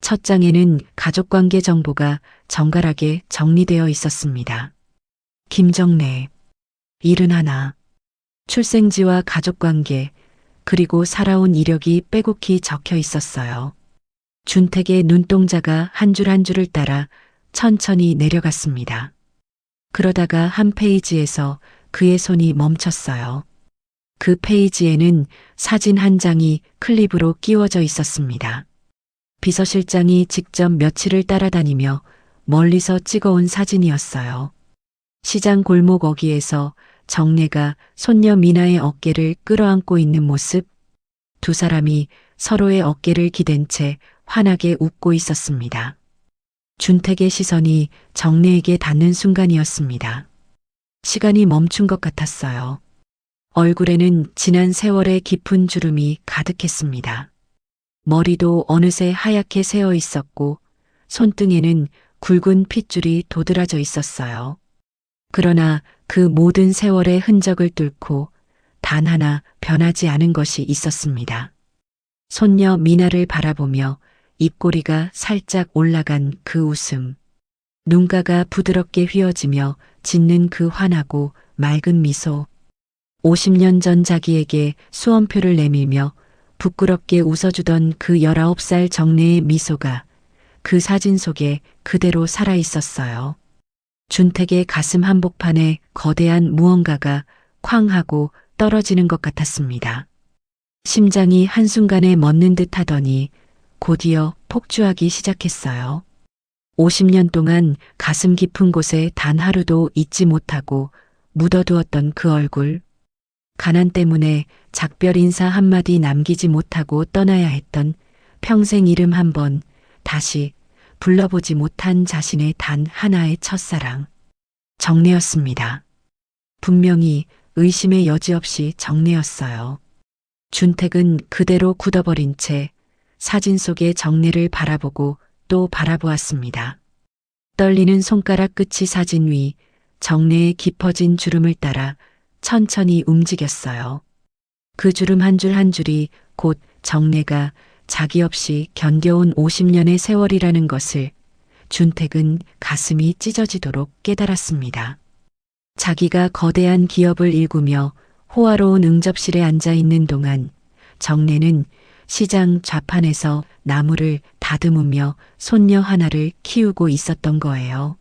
첫 장에는 가족관계 정보가 정갈하게 정리되어 있었습니다. 김정래, 71, 출생지와 가족관계, 그리고 살아온 이력이 빼곡히 적혀 있었어요. 준택의 눈동자가 한 줄 한 줄을 따라 천천히 내려갔습니다. 그러다가 한 페이지에서 그의 손이 멈췄어요. 그 페이지에는 사진 한 장이 클립으로 끼워져 있었습니다. 비서실장이 직접 며칠을 따라다니며 멀리서 찍어온 사진이었어요. 시장 골목 어귀에서 정래가 손녀 미나의 어깨를 끌어안고 있는 모습, 두 사람이 서로의 어깨를 기댄 채 환하게 웃고 있었습니다. 준택의 시선이 정래에게 닿는 순간이었습니다. 시간이 멈춘 것 같았어요. 얼굴에는 지난 세월의 깊은 주름이 가득했습니다. 머리도 어느새 하얗게 새어 있었고 손등에는 굵은 핏줄이 도드라져 있었어요. 그러나 그 모든 세월의 흔적을 뚫고 단 하나 변하지 않은 것이 있었습니다. 손녀 미나를 바라보며 입꼬리가 살짝 올라간 그 웃음, 눈가가 부드럽게 휘어지며 짓는 그 환하고 맑은 미소, 50년 전 자기에게 수험표를 내밀며 부끄럽게 웃어주던 그 19살 정래의 미소가 그 사진 속에 그대로 살아 있었어요. 준택의 가슴 한복판에 거대한 무언가가 쾅 하고 떨어지는 것 같았습니다. 심장이 한순간에 멎는 듯 하더니 곧이어 폭주하기 시작했어요. 50년 동안 가슴 깊은 곳에 단 하루도 잊지 못하고 묻어두었던 그 얼굴. 가난 때문에 작별 인사 한마디 남기지 못하고 떠나야 했던 평생 이름 한 번 다시 불러보지 못한 자신의 단 하나의 첫사랑. 정례였습니다. 분명히 의심의 여지 없이 정례였어요. 준택은 그대로 굳어버린 채 사진 속의 정례를 바라보고 또 바라보았습니다. 떨리는 손가락 끝이 사진 위 정례의 깊어진 주름을 따라 천천히 움직였어요. 그 주름 한 줄 한 줄이 곧 정례가 자기 없이 견뎌온 50년의 세월이라는 것을 준택은 가슴이 찢어지도록 깨달았습니다. 자기가 거대한 기업을 일구며 호화로운 응접실에 앉아 있는 동안 정례는 시장 좌판에서 나무를 다듬으며 손녀 하나를 키우고 있었던 거예요.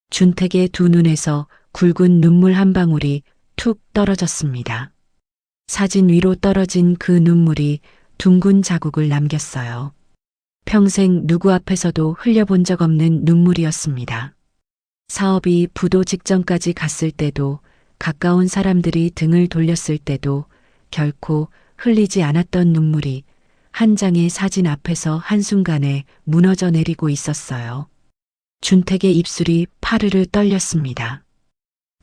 준택의 두 눈에서 굵은 눈물 한 방울이 툭 떨어졌습니다. 사진 위로 떨어진 그 눈물이 둥근 자국을 남겼어요. 평생 누구 앞에서도 흘려본 적 없는 눈물이었습니다. 사업이 부도 직전까지 갔을 때도 가까운 사람들이 등을 돌렸을 때도 결코 흘리지 않았던 눈물이 한 장의 사진 앞에서 한순간에 무너져 내리고 있었어요. 준택의 입술이 파르르 떨렸습니다.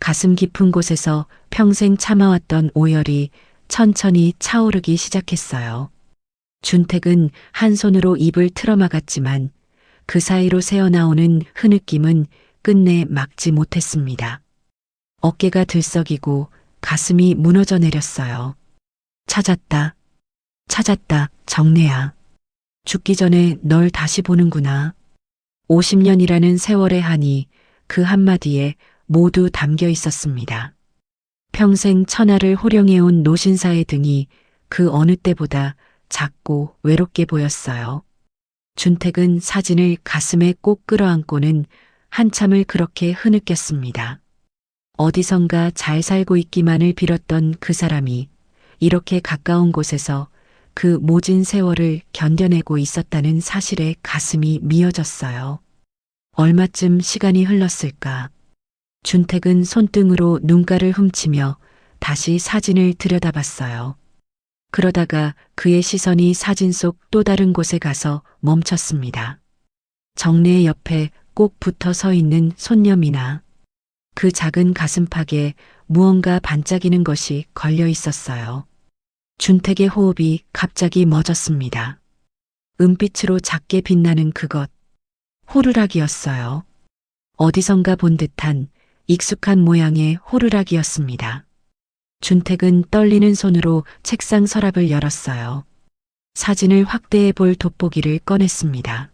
가슴 깊은 곳에서 평생 참아왔던 오열이 천천히 차오르기 시작했어요. 준택은 한 손으로 입을 틀어막았지만 그 사이로 새어나오는 흐느낌은 끝내 막지 못했습니다. 어깨가 들썩이고 가슴이 무너져 내렸어요. 찾았다. 찾았다, 정례야. 죽기 전에 널 다시 보는구나. 50년이라는 세월의 한이 그 한마디에 모두 담겨 있었습니다. 평생 천하를 호령해온 노신사의 등이 그 어느 때보다 작고 외롭게 보였어요. 준택은 사진을 가슴에 꼭 끌어안고는 한참을 그렇게 흐느꼈습니다. 어디선가 잘 살고 있기만을 빌었던 그 사람이 이렇게 가까운 곳에서 그 모진 세월을 견뎌내고 있었다는 사실에 가슴이 미어졌어요. 얼마쯤 시간이 흘렀을까? 준택은 손등으로 눈가를 훔치며 다시 사진을 들여다봤어요. 그러다가 그의 시선이 사진 속 또 다른 곳에 가서 멈췄습니다. 정례의 옆에 꼭 붙어 서 있는 손녀 미나. 그 작은 가슴팍에 무언가 반짝이는 것이 걸려 있었어요. 준택의 호흡이 갑자기 멎었습니다. 은빛으로 작게 빛나는 그것. 호루라기였어요. 어디선가 본 듯한 익숙한 모양의 호루라기였습니다. 준택은 떨리는 손으로 책상 서랍을 열었어요. 사진을 확대해 볼 돋보기를 꺼냈습니다.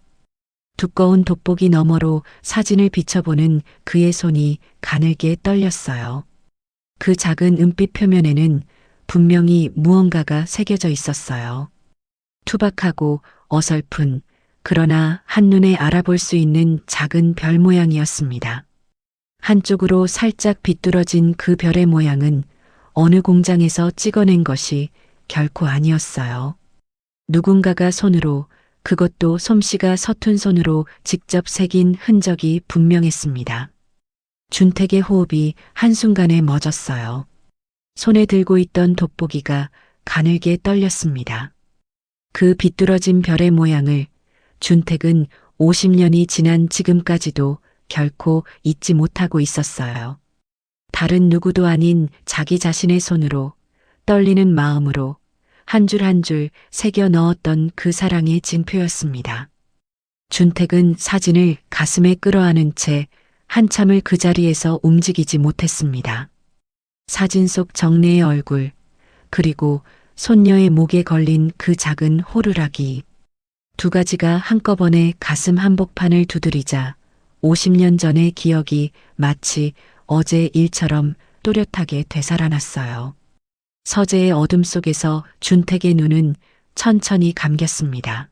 두꺼운 돋보기 너머로 사진을 비춰보는 그의 손이 가늘게 떨렸어요. 그 작은 은빛 표면에는 분명히 무언가가 새겨져 있었어요. 투박하고 어설픈, 그러나 한눈에 알아볼 수 있는 작은 별 모양이었습니다. 한쪽으로 살짝 비뚤어진 그 별의 모양은 어느 공장에서 찍어낸 것이 결코 아니었어요. 누군가가 손으로, 그것도 솜씨가 서툰 손으로 직접 새긴 흔적이 분명했습니다. 준택의 호흡이 한순간에 멎었어요. 손에 들고 있던 돋보기가 가늘게 떨렸습니다. 그 비뚤어진 별의 모양을 준택은 50년이 지난 지금까지도 결코 잊지 못하고 있었어요. 다른 누구도 아닌 자기 자신의 손으로 떨리는 마음으로 한 줄 한 줄 새겨 넣었던 그 사랑의 징표였습니다. 준택은 사진을 가슴에 끌어안은 채 한참을 그 자리에서 움직이지 못했습니다. 사진 속 정례의 얼굴, 그리고 손녀의 목에 걸린 그 작은 호루라기. 두 가지가 한꺼번에 가슴 한복판을 두드리자 50년 전의 기억이 마치 어제 일처럼 또렷하게 되살아났어요. 서재의 어둠 속에서 준택의 눈은 천천히 감겼습니다.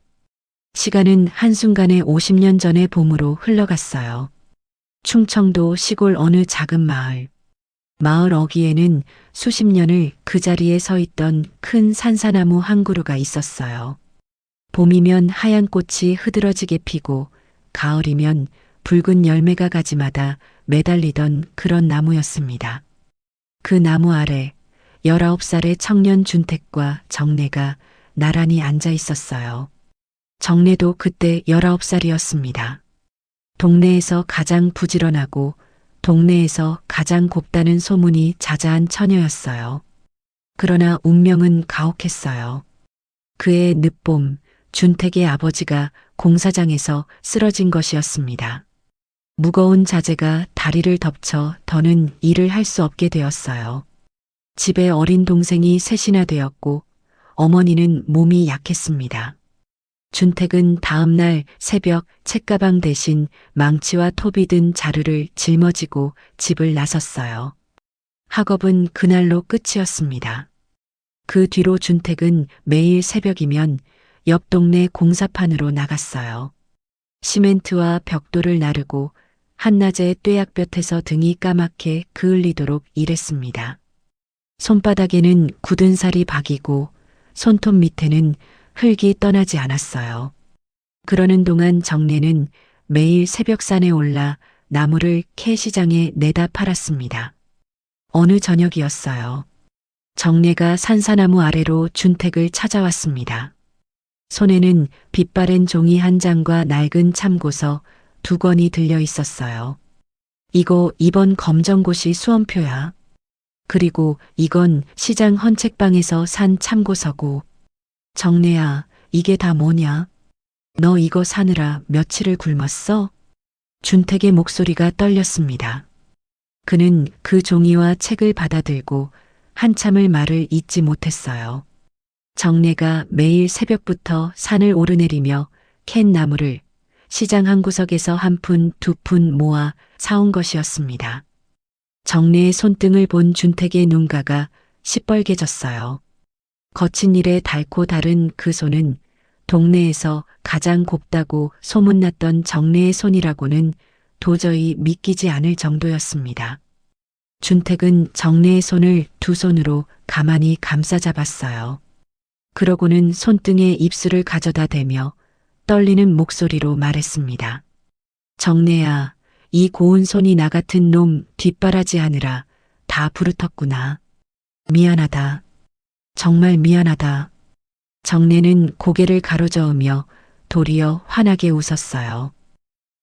시간은 한순간에 50년 전의 봄으로 흘러갔어요. 충청도 시골 어느 작은 마을. 마을 어귀에는 수십 년을 그 자리에 서 있던 큰 산사나무 한 그루가 있었어요. 봄이면 하얀 꽃이 흐드러지게 피고 가을이면 붉은 열매가 가지마다 매달리던 그런 나무였습니다. 그 나무 아래 19살의 청년 준택과 정래가 나란히 앉아 있었어요. 정래도 그때 19살이었습니다. 동네에서 가장 부지런하고 동네에서 가장 곱다는 소문이 자자한 처녀였어요. 그러나 운명은 가혹했어요. 그의 늦봄, 준택의 아버지가 공사장에서 쓰러진 것이었습니다. 무거운 자재가 다리를 덮쳐 더는 일을 할 수 없게 되었어요. 집에 어린 동생이 셋이나 되었고 어머니는 몸이 약했습니다. 준택은 다음 날 새벽 책가방 대신 망치와 톱이 든 자루를 짊어지고 집을 나섰어요. 학업은 그날로 끝이었습니다. 그 뒤로 준택은 매일 새벽이면 옆 동네 공사판으로 나갔어요. 시멘트와 벽돌을 나르고 한낮에 뙤약볕에서 등이 까맣게 그을리도록 일했습니다. 손바닥에는 굳은 살이 박이고 손톱 밑에는 흙이 떠나지 않았어요. 그러는 동안 정래는 매일 새벽산에 올라 나무를 캐시장에 내다 팔았습니다. 어느 저녁이었어요. 정래가 산사나무 아래로 준택을 찾아왔습니다. 손에는 빛바랜 종이 한 장과 낡은 참고서 2권이 들려 있었어요. 이거 이번 검정고시 수험표야. 그리고 이건 시장 헌책방에서 산 참고서고. 정래야, 이게 다 뭐냐? 너 이거 사느라 며칠을 굶었어? 준택의 목소리가 떨렸습니다. 그는 그 종이와 책을 받아들고 한참을 말을 잇지 못했어요. 정래가 매일 새벽부터 산을 오르내리며 캔 나무를 시장 한 구석에서 1푼, 2푼 모아 사온 것이었습니다. 정래의 손등을 본 준택의 눈가가 시뻘개졌어요. 거친 일에 닳고 다른 그 손은 동네에서 가장 곱다고 소문났던 정래의 손이라고는 도저히 믿기지 않을 정도였습니다. 준택은 정래의 손을 2손으로 가만히 감싸 잡았어요. 그러고는 손등에 입술을 가져다 대며 떨리는 목소리로 말했습니다. 정래야, 이 고운 손이 나 같은 놈 뒷바라지하느라 다 부르텄구나. 미안하다. 정말 미안하다. 정래는 고개를 가로저으며 도리어 환하게 웃었어요.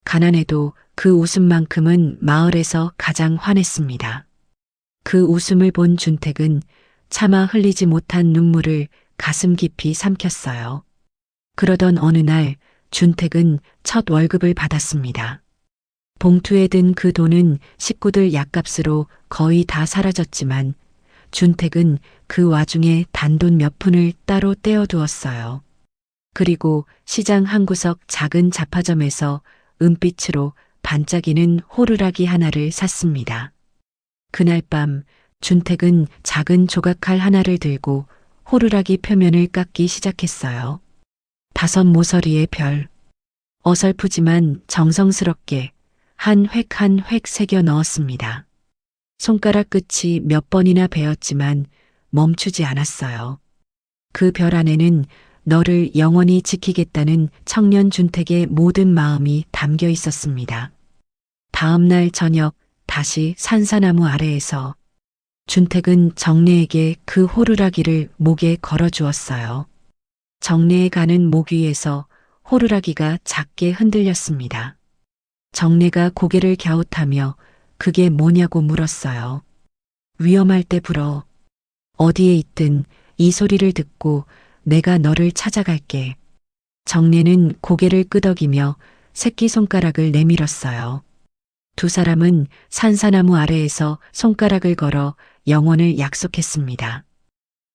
가난해도 그 웃음만큼은 마을에서 가장 환했습니다. 그 웃음을 본 준택은 차마 흘리지 못한 눈물을 가슴 깊이 삼켰어요. 그러던 어느 날 준택은 첫 월급을 받았습니다. 봉투에 든 그 돈은 식구들 약값으로 거의 다 사라졌지만 준택은 그 와중에 단돈 몇 푼을 따로 떼어두었어요. 그리고 시장 한 구석 작은 잡화점에서 은빛으로 반짝이는 호루라기 하나를 샀습니다. 그날 밤 준택은 작은 조각칼 하나를 들고 호루라기 표면을 깎기 시작했어요. 5 모서리의 별. 어설프지만 정성스럽게 한 획 한 획 새겨 넣었습니다. 손가락 끝이 몇 번이나 베었지만 멈추지 않았어요. 그 별 안에는 너를 영원히 지키겠다는 청년 준택의 모든 마음이 담겨 있었습니다. 다음 날 저녁 다시 산사나무 아래에서 준택은 정래에게 그 호루라기를 목에 걸어 주었어요. 정래에 가는 목 위에서 호루라기가 작게 흔들렸습니다. 정래가 고개를 갸웃하며 그게 뭐냐고 물었어요. 위험할 때 불어. 어디에 있든 이 소리를 듣고 내가 너를 찾아갈게. 정래는 고개를 끄덕이며 새끼손가락을 내밀었어요. 2 사람은 산사나무 아래에서 손가락을 걸어 영원을 약속했습니다.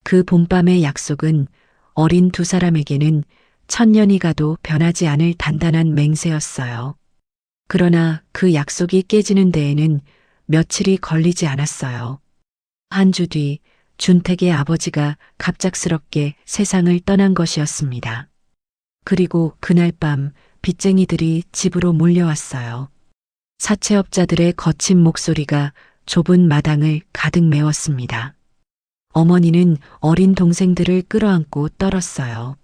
그 봄밤의 약속은 어린 2 사람에게는 1000년이 가도 변하지 않을 단단한 맹세였어요. 그러나 그 약속이 깨지는 데에는 며칠이 걸리지 않았어요. 한 주 뒤 준택의 아버지가 갑작스럽게 세상을 떠난 것이었습니다. 그리고 그날 밤 빚쟁이들이 집으로 몰려왔어요. 사채업자들의 거친 목소리가 좁은 마당을 가득 메웠습니다. 어머니는 어린 동생들을 끌어안고 떨었어요.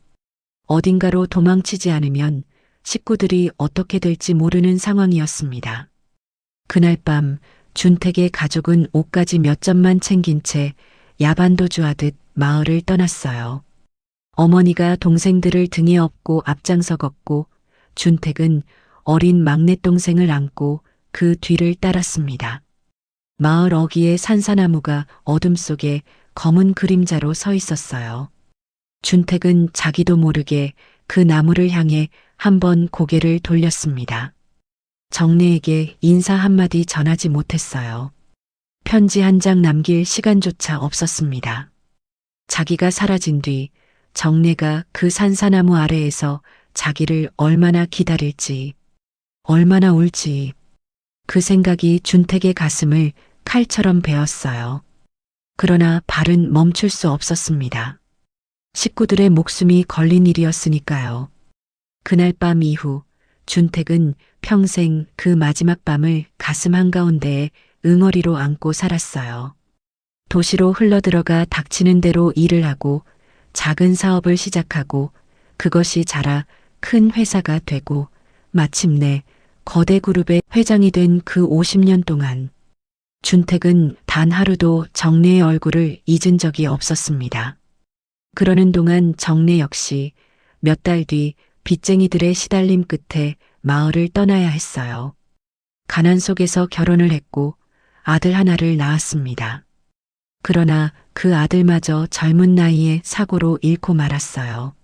어딘가로 도망치지 않으면 식구들이 어떻게 될지 모르는 상황이었습니다. 그날 밤 준택의 가족은 옷가지 몇 점만 챙긴 채 야반도주하듯 마을을 떠났어요. 어머니가 동생들을 등에 업고 앞장서 걷고 준택은 어린 막내 동생을 안고 그 뒤를 따랐습니다. 마을 어귀의 산사나무가 어둠 속에 검은 그림자로 서 있었어요. 준택은 자기도 모르게 그 나무를 향해 한번 고개를 돌렸습니다. 정내에게 인사 한마디 전하지 못했어요. 편지 한 장 남길 시간조차 없었습니다. 자기가 사라진 뒤 정내가 그 산사나무 아래에서 자기를 얼마나 기다릴지, 얼마나 울지, 그 생각이 준택의 가슴을 칼처럼 베었어요. 그러나 발은 멈출 수 없었습니다. 식구들의 목숨이 걸린 일이었으니까요. 그날 밤 이후 준택은 평생 그 마지막 밤을 가슴 한가운데에 응어리로 안고 살았어요. 도시로 흘러들어가 닥치는 대로 일을 하고 작은 사업을 시작하고 그것이 자라 큰 회사가 되고 마침내 거대 그룹의 회장이 된 그 50년 동안 준택은 단 하루도 정내의 얼굴을 잊은 적이 없었습니다. 그러는 동안 정내 역시 몇 달 뒤 빚쟁이들의 시달림 끝에 마을을 떠나야 했어요. 가난 속에서 결혼을 했고 아들 하나를 낳았습니다. 그러나 그 아들마저 젊은 나이에 사고로 잃고 말았어요.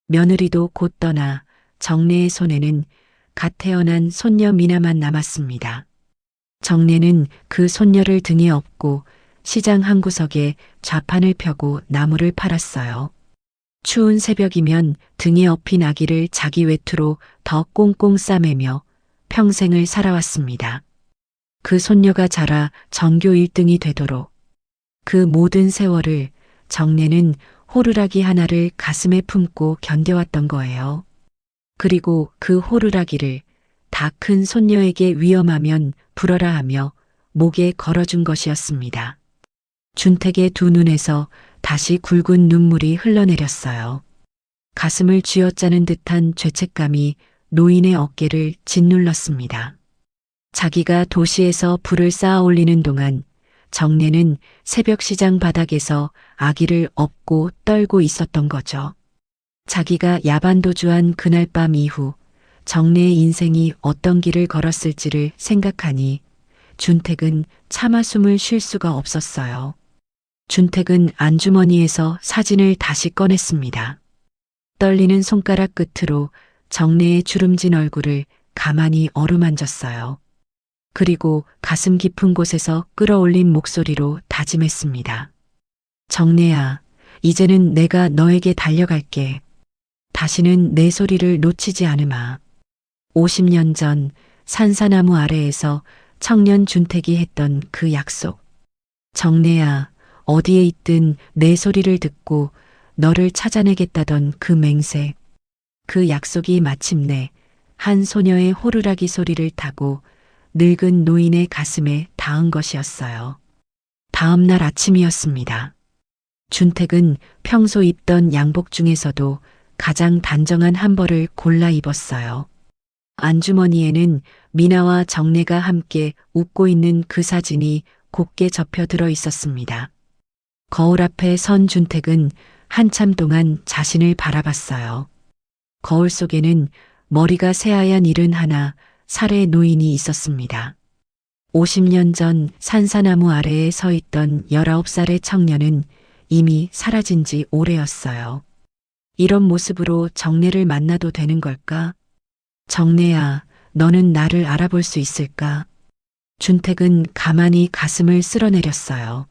며느리도 곧 떠나 정내의 손에는 갓 태어난 손녀 미나만 남았습니다. 정내는 그 손녀를 등에 업고 시장 한 구석에 좌판을 펴고 나무를 팔았어요. 추운 새벽이면 등에 업힌 아기를 자기 외투로 더 꽁꽁 싸매며 평생을 살아왔습니다. 그 손녀가 자라 전교 1등이 되도록 그 모든 세월을 정내는 호루라기 하나를 가슴에 품고 견뎌왔던 거예요. 그리고 그 호루라기를 다 큰 손녀에게 위험하면 불어라 하며 목에 걸어준 것이었습니다. 준택의 두 눈에서 다시 굵은 눈물이 흘러내렸어요. 가슴을 쥐어짜는 듯한 죄책감이 노인의 어깨를 짓눌렀습니다. 자기가 도시에서 불을 쌓아 올리는 동안 정내는 새벽 시장 바닥에서 아기를 업고 떨고 있었던 거죠. 자기가 야반도주한 그날 밤 이후 정내의 인생이 어떤 길을 걸었을지를 생각하니 준택은 차마 숨을 쉴 수가 없었어요. 준택은 안주머니에서 사진을 다시 꺼냈습니다. 떨리는 손가락 끝으로 정내의 주름진 얼굴을 가만히 어루만졌어요. 그리고 가슴 깊은 곳에서 끌어올린 목소리로 다짐했습니다. 정내야, 이제는 내가 너에게 달려갈게. 다시는 내 소리를 놓치지 않으마. 50년 전 산사나무 아래에서 청년 준택이 했던 그 약속. 정내야, 어디에 있든 내 소리를 듣고 너를 찾아내겠다던 그 맹세. 그 약속이 마침내 한 소녀의 호루라기 소리를 타고 늙은 노인의 가슴에 닿은 것이었어요. 다음 날 아침이었습니다. 준택은 평소 입던 양복 중에서도 가장 단정한 한 벌을 골라 입었어요. 안주머니에는 미나와 정내가 함께 웃고 있는 그 사진이 곱게 접혀 들어 있었습니다. 거울 앞에 선 준택은 한참 동안 자신을 바라봤어요. 거울 속에는 머리가 새하얀 이른 하나 살의 노인이 있었습니다. 50년 전 산사나무 아래에 서 있던 19살의 청년은 이미 사라진 지 오래였어요. 이런 모습으로 정내를 만나도 되는 걸까? 정내야, 너는 나를 알아볼 수 있을까? 준택은 가만히 가슴을 쓸어내렸어요.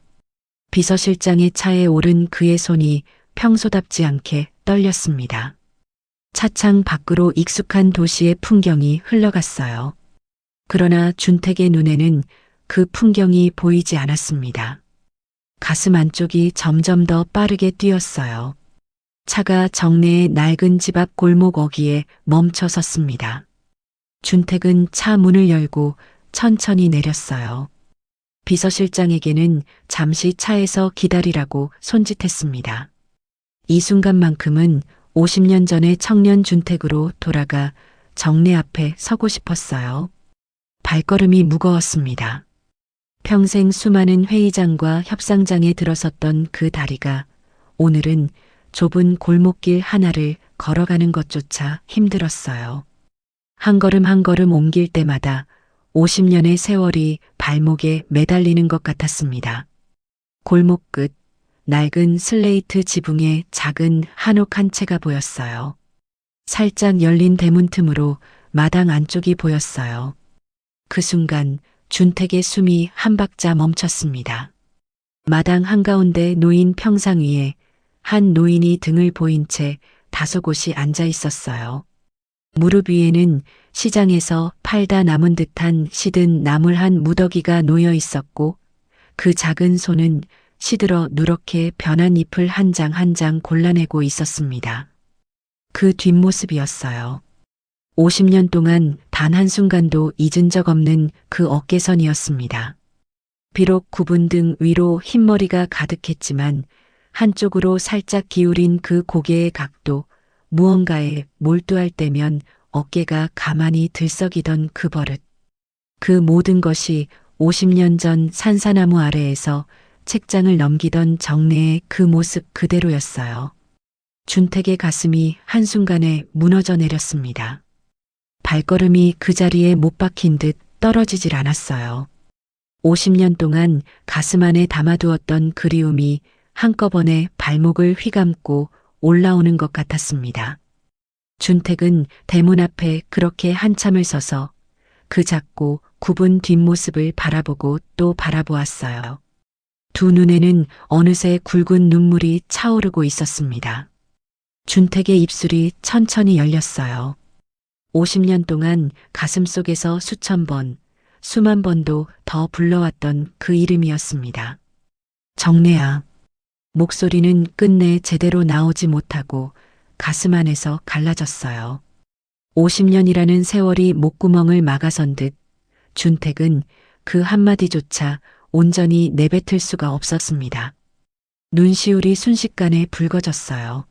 비서실장의 차에 오른 그의 손이 평소답지 않게 떨렸습니다. 차창 밖으로 익숙한 도시의 풍경이 흘러갔어요. 그러나 준택의 눈에는 그 풍경이 보이지 않았습니다. 가슴 안쪽이 점점 더 빠르게 뛰었어요. 차가 정내의 낡은 집 앞 골목 어귀에 멈춰 섰습니다. 준택은 차 문을 열고 천천히 내렸어요. 비서실장에게는 잠시 차에서 기다리라고 손짓했습니다. 이 순간만큼은 50년 전의 청년 준택으로 돌아가 정례 앞에 서고 싶었어요. 발걸음이 무거웠습니다. 평생 수많은 회의장과 협상장에 들어섰던 그 다리가 오늘은 좁은 골목길 하나를 걸어가는 것조차 힘들었어요. 한 걸음 한 걸음 옮길 때마다 50년의 세월이 발목에 매달리는 것 같았습니다. 골목 끝 낡은 슬레이트 지붕에 작은 한옥 한 채가 보였어요. 살짝 열린 대문 틈으로 마당 안쪽이 보였어요. 그 순간 준택의 숨이 한 박자 멈췄습니다. 마당 한가운데 놓인 평상 위에 한 노인이 등을 보인 채 다소곳이 앉아 있었어요. 무릎 위에는 시장에서 팔다 남은 듯한 시든 나물 한 무더기가 놓여 있었고 그 작은 손은 시들어 누렇게 변한 잎을 한 장 한 장 골라내고 있었습니다. 그 뒷모습이었어요. 50년 동안 단 한순간도 잊은 적 없는 그 어깨선이었습니다. 비록 구분 등 위로 흰머리가 가득했지만 한쪽으로 살짝 기울인 그 고개의 각도, 무언가에 몰두할 때면 어깨가 가만히 들썩이던 그 버릇. 그 모든 것이 50년 전 산사나무 아래에서 책장을 넘기던 정례의 그 모습 그대로였어요. 준택의 가슴이 한순간에 무너져 내렸습니다. 발걸음이 그 자리에 못 박힌 듯 떨어지질 않았어요. 50년 동안 가슴 안에 담아두었던 그리움이 한꺼번에 발목을 휘감고 올라오는 것 같았습니다. 준택은 대문 앞에 그렇게 한참을 서서 그 작고 굽은 뒷모습을 바라보고 또 바라보았어요. 두 눈에는 어느새 굵은 눈물이 차오르고 있었습니다. 준택의 입술이 천천히 열렸어요. 50년 동안 가슴 속에서 수천 번, 수만 번도 더 불러왔던 그 이름이었습니다. 정례야. 목소리는 끝내 제대로 나오지 못하고 가슴 안에서 갈라졌어요. 50년이라는 세월이 목구멍을 막아선 듯 준택은 그 한마디조차 온전히 내뱉을 수가 없었습니다. 눈시울이 순식간에 붉어졌어요.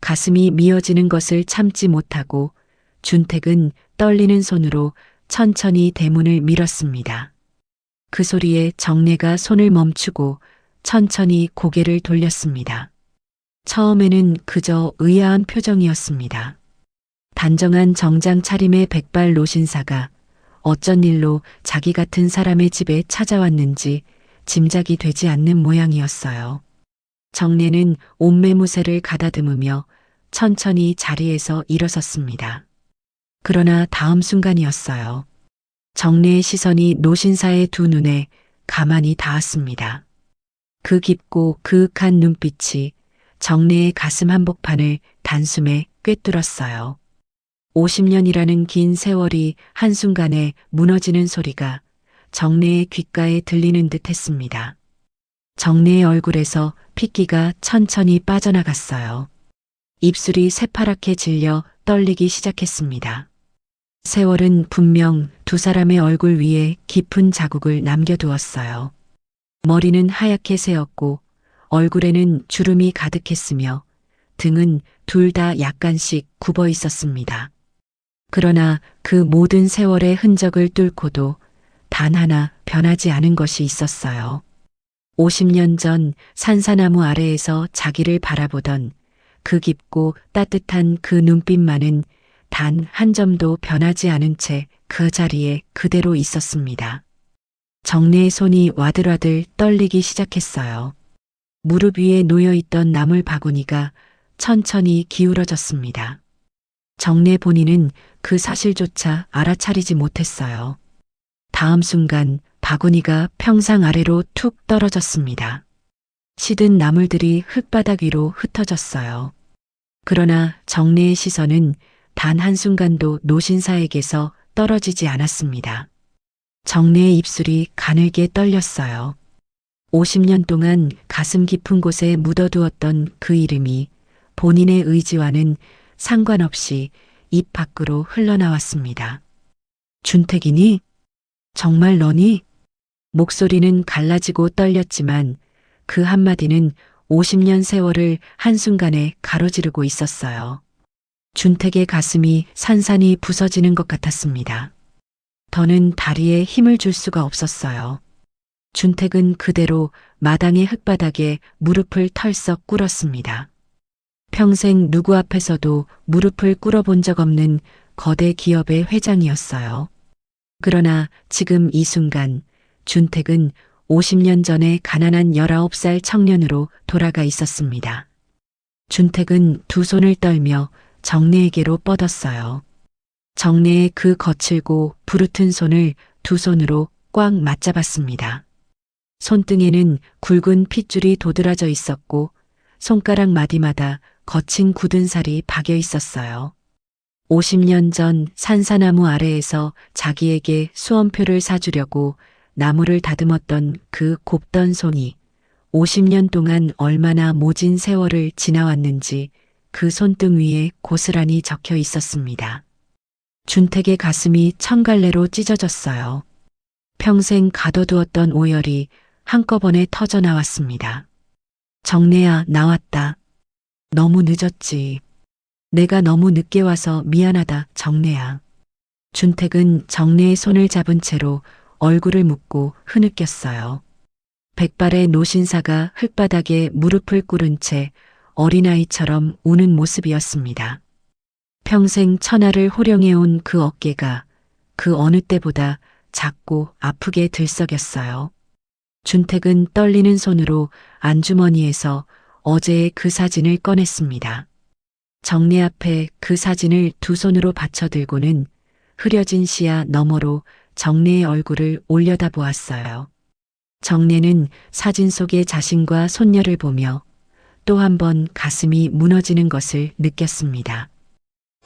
가슴이 미어지는 것을 참지 못하고 준택은 떨리는 손으로 천천히 대문을 밀었습니다. 그 소리에 정례가 손을 멈추고 천천히 고개를 돌렸습니다. 처음에는 그저 의아한 표정이었습니다. 단정한 정장 차림의 백발 노신사가 어쩐 일로 자기 같은 사람의 집에 찾아왔는지 짐작이 되지 않는 모양이었어요. 정례는 옷매무새를 가다듬으며 천천히 자리에서 일어섰습니다. 그러나 다음 순간이었어요. 정례의 시선이 노신사의 두 눈에 가만히 닿았습니다. 그 깊고 그윽한 눈빛이 정례의 가슴 한복판을 단숨에 꿰뚫었어요. 50년이라는 긴 세월이 한순간에 무너지는 소리가 정례의 귓가에 들리는 듯 했습니다. 정례의 얼굴에서 핏기가 천천히 빠져나갔어요. 입술이 새파랗게 질려 떨리기 시작했습니다. 세월은 분명 두 사람의 얼굴 위에 깊은 자국을 남겨두었어요. 머리는 하얗게 새었고 얼굴에는 주름이 가득했으며 등은 둘 다 약간씩 굽어 있었습니다. 그러나 그 모든 세월의 흔적을 뚫고도 단 하나 변하지 않은 것이 있었어요. 50년 전 산사나무 아래에서 자기를 바라보던 그 깊고 따뜻한 그 눈빛만은 단 한 점도 변하지 않은 채 그 자리에 그대로 있었습니다. 정례의 손이 와들와들 떨리기 시작했어요. 무릎 위에 놓여있던 나물 바구니가 천천히 기울어졌습니다. 정례 본인은 그 사실조차 알아차리지 못했어요. 다음 순간 바구니가 평상 아래로 툭 떨어졌습니다. 시든 나물들이 흙바닥 위로 흩어졌어요. 그러나 정례의 시선은 단 한순간도 노신사에게서 떨어지지 않았습니다. 정례의 입술이 가늘게 떨렸어요. 50년 동안 가슴 깊은 곳에 묻어두었던 그 이름이 본인의 의지와는 상관없이 입 밖으로 흘러나왔습니다. 준택이니? 정말 너니? 목소리는 갈라지고 떨렸지만 그 한마디는 50년 세월을 한순간에 가로지르고 있었어요. 준택의 가슴이 산산이 부서지는 것 같았습니다. 더는 다리에 힘을 줄 수가 없었어요. 준택은 그대로 마당의 흙바닥에 무릎을 털썩 꿇었습니다. 평생 누구 앞에서도 무릎을 꿇어본 적 없는 거대 기업의 회장이었어요. 그러나 지금 이 순간 준택은 50년 전에 가난한 19살 청년으로 돌아가 있었습니다. 준택은 두 손을 떨며 정래에게로 뻗었어요. 정래의 그 거칠고 부르튼 손을 두 손으로 꽉 맞잡았습니다. 손등에는 굵은 핏줄이 도드라져 있었고 손가락 마디마다 거친 굳은 살이 박여 있었어요. 50년 전 산사나무 아래에서 자기에게 수험표를 사주려고 나무를 다듬었던 그 곱던 손이 50년 동안 얼마나 모진 세월을 지나왔는지 그 손등 위에 고스란히 적혀 있었습니다. 준택의 가슴이 천갈래로 찢어졌어요. 평생 가둬두었던 오열이 한꺼번에 터져 나왔습니다. 정래야, 나왔다. 너무 늦었지. 내가 너무 늦게 와서 미안하다, 정래야. 준택은 정래의 손을 잡은 채로 얼굴을 묶고 흐느꼈어요. 백발의 노신사가 흙바닥에 무릎을 꿇은 채 어린아이처럼 우는 모습이었습니다. 평생 천하를 호령해온 그 어깨가 그 어느 때보다 작고 아프게 들썩였어요. 준택은 떨리는 손으로 안주머니에서 어제의 그 사진을 꺼냈습니다. 정래 앞에 그 사진을 두 손으로 받쳐 들고는 흐려진 시야 너머로 정래의 얼굴을 올려다보았어요. 정래는 사진 속의 자신과 손녀를 보며 또 한 번 가슴이 무너지는 것을 느꼈습니다.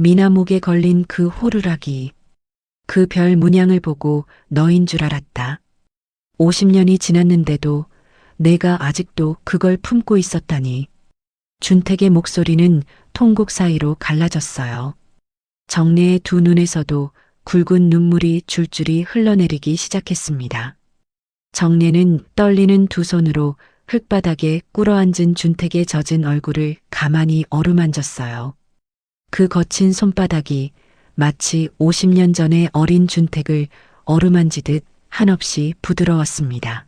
미나목에 걸린 그 호루라기, 그 별 문양을 보고 너인 줄 알았다. 50년이 지났는데도 내가 아직도 그걸 품고 있었다니. 준택의 목소리는 통곡 사이로 갈라졌어요. 정래의 두 눈에서도 굵은 눈물이 줄줄이 흘러내리기 시작했습니다. 정래는 떨리는 두 손으로 흙바닥에 꿇어앉은 준택의 젖은 얼굴을 가만히 어루만졌어요. 그 거친 손바닥이 마치 50년 전의 어린 준택을 어루만지듯 한없이 부드러웠습니다.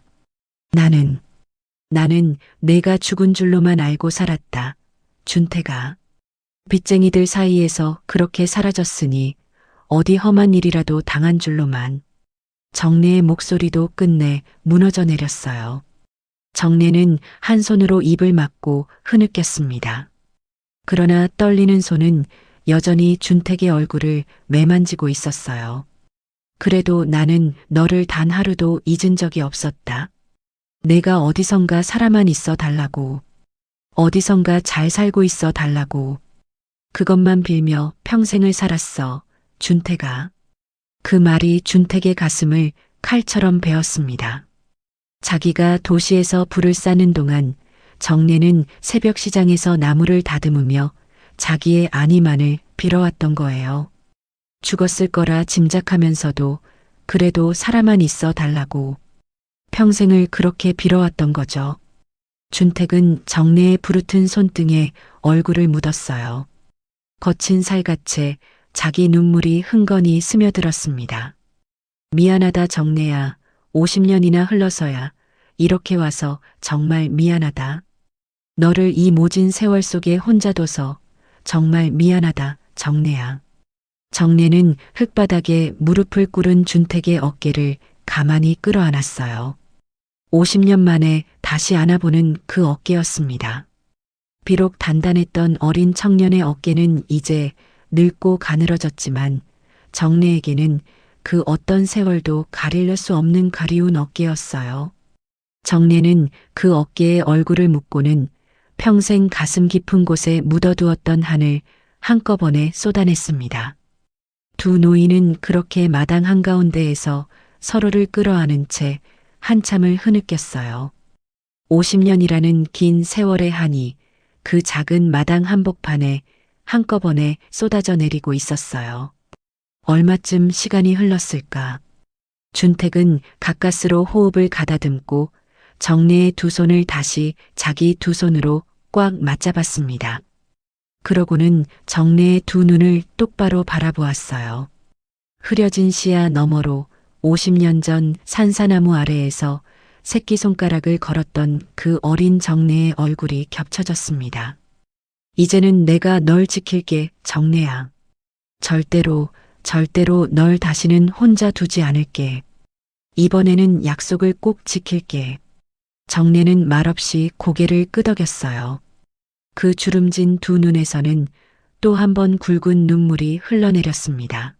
나는 내가 죽은 줄로만 알고 살았다. 준택아. 빚쟁이들 사이에서 그렇게 사라졌으니 어디 험한 일이라도 당한 줄로만. 정래의 목소리도 끝내 무너져 내렸어요. 정래는 한 손으로 입을 막고 흐느꼈습니다. 그러나 떨리는 손은 여전히 준택의 얼굴을 매만지고 있었어요. 그래도 나는 너를 단 하루도 잊은 적이 없었다. 내가 어디선가 살아만 있어 달라고. 어디선가 잘 살고 있어 달라고. 그것만 빌며 평생을 살았어, 준택아. 그 말이 준택의 가슴을 칼처럼 베었습니다. 자기가 도시에서 불을 싸는 동안 정래는 새벽 시장에서 나무를 다듬으며 자기의 안위만을 빌어왔던 거예요. 죽었을 거라 짐작하면서도 그래도 살아만 있어 달라고. 평생을 그렇게 빌어왔던 거죠. 준택은 정래의 부르튼 손등에 얼굴을 묻었어요. 거친 살갗에 자기 눈물이 흥건히 스며들었습니다. 미안하다 정래야. 50년이나 흘러서야 이렇게 와서 정말 미안하다. 너를 이 모진 세월 속에 혼자 둬서 정말 미안하다 정래야. 정래는 흙바닥에 무릎을 꿇은 준택의 어깨를 가만히 끌어안았어요. 50년 만에 다시 안아보는 그 어깨였습니다. 비록 단단했던 어린 청년의 어깨는 이제 늙고 가늘어졌지만 정래에게는 그 어떤 세월도 가릴 수 없는 그리운 어깨였어요. 정래는 그 어깨에 얼굴을 묻고는 평생 가슴 깊은 곳에 묻어두었던 한을 한꺼번에 쏟아냈습니다. 두 노인은 그렇게 마당 한가운데에서 서로를 끌어안은 채 한참을 흐느꼈어요. 50년이라는 긴 세월의 한이 그 작은 마당 한복판에 한꺼번에 쏟아져 내리고 있었어요. 얼마쯤 시간이 흘렀을까? 준택은 가까스로 호흡을 가다듬고 정내의 두 손을 다시 자기 두 손으로 꽉 맞잡았습니다. 그러고는 정내의 두 눈을 똑바로 바라보았어요. 흐려진 시야 너머로 50년 전 산사나무 아래에서 새끼손가락을 걸었던 그 어린 정내의 얼굴이 겹쳐졌습니다. 이제는 내가 널 지킬게, 정내야. 절대로 널 다시는 혼자 두지 않을게. 이번에는 약속을 꼭 지킬게. 정내는 말없이 고개를 끄덕였어요. 그 주름진 두 눈에서는 또 한 번 굵은 눈물이 흘러내렸습니다.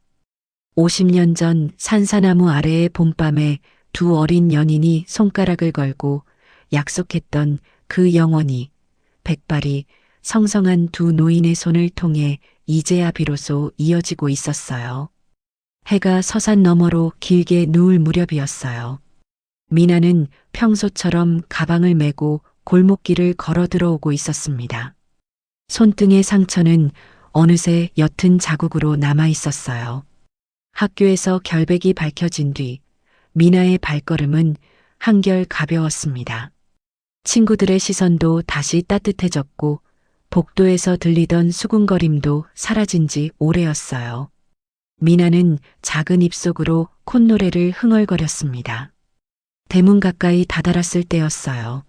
50년 전 산사나무 아래의 봄밤에 두 어린 연인이 손가락을 걸고 약속했던 그 영원히 백발이 성성한 두 노인의 손을 통해 이제야 비로소 이어지고 있었어요. 해가 서산 너머로 길게 누울 무렵이었어요. 미나는 평소처럼 가방을 메고 골목길을 걸어 들어오고 있었습니다. 손등의 상처는 어느새 옅은 자국으로 남아 있었어요. 학교에서 결백이 밝혀진 뒤 미나의 발걸음은 한결 가벼웠습니다. 친구들의 시선도 다시 따뜻해졌고 복도에서 들리던 수군거림도 사라진 지 오래였어요. 미나는 작은 입속으로 콧노래를 흥얼거렸습니다. 대문 가까이 다다랐을 때였어요.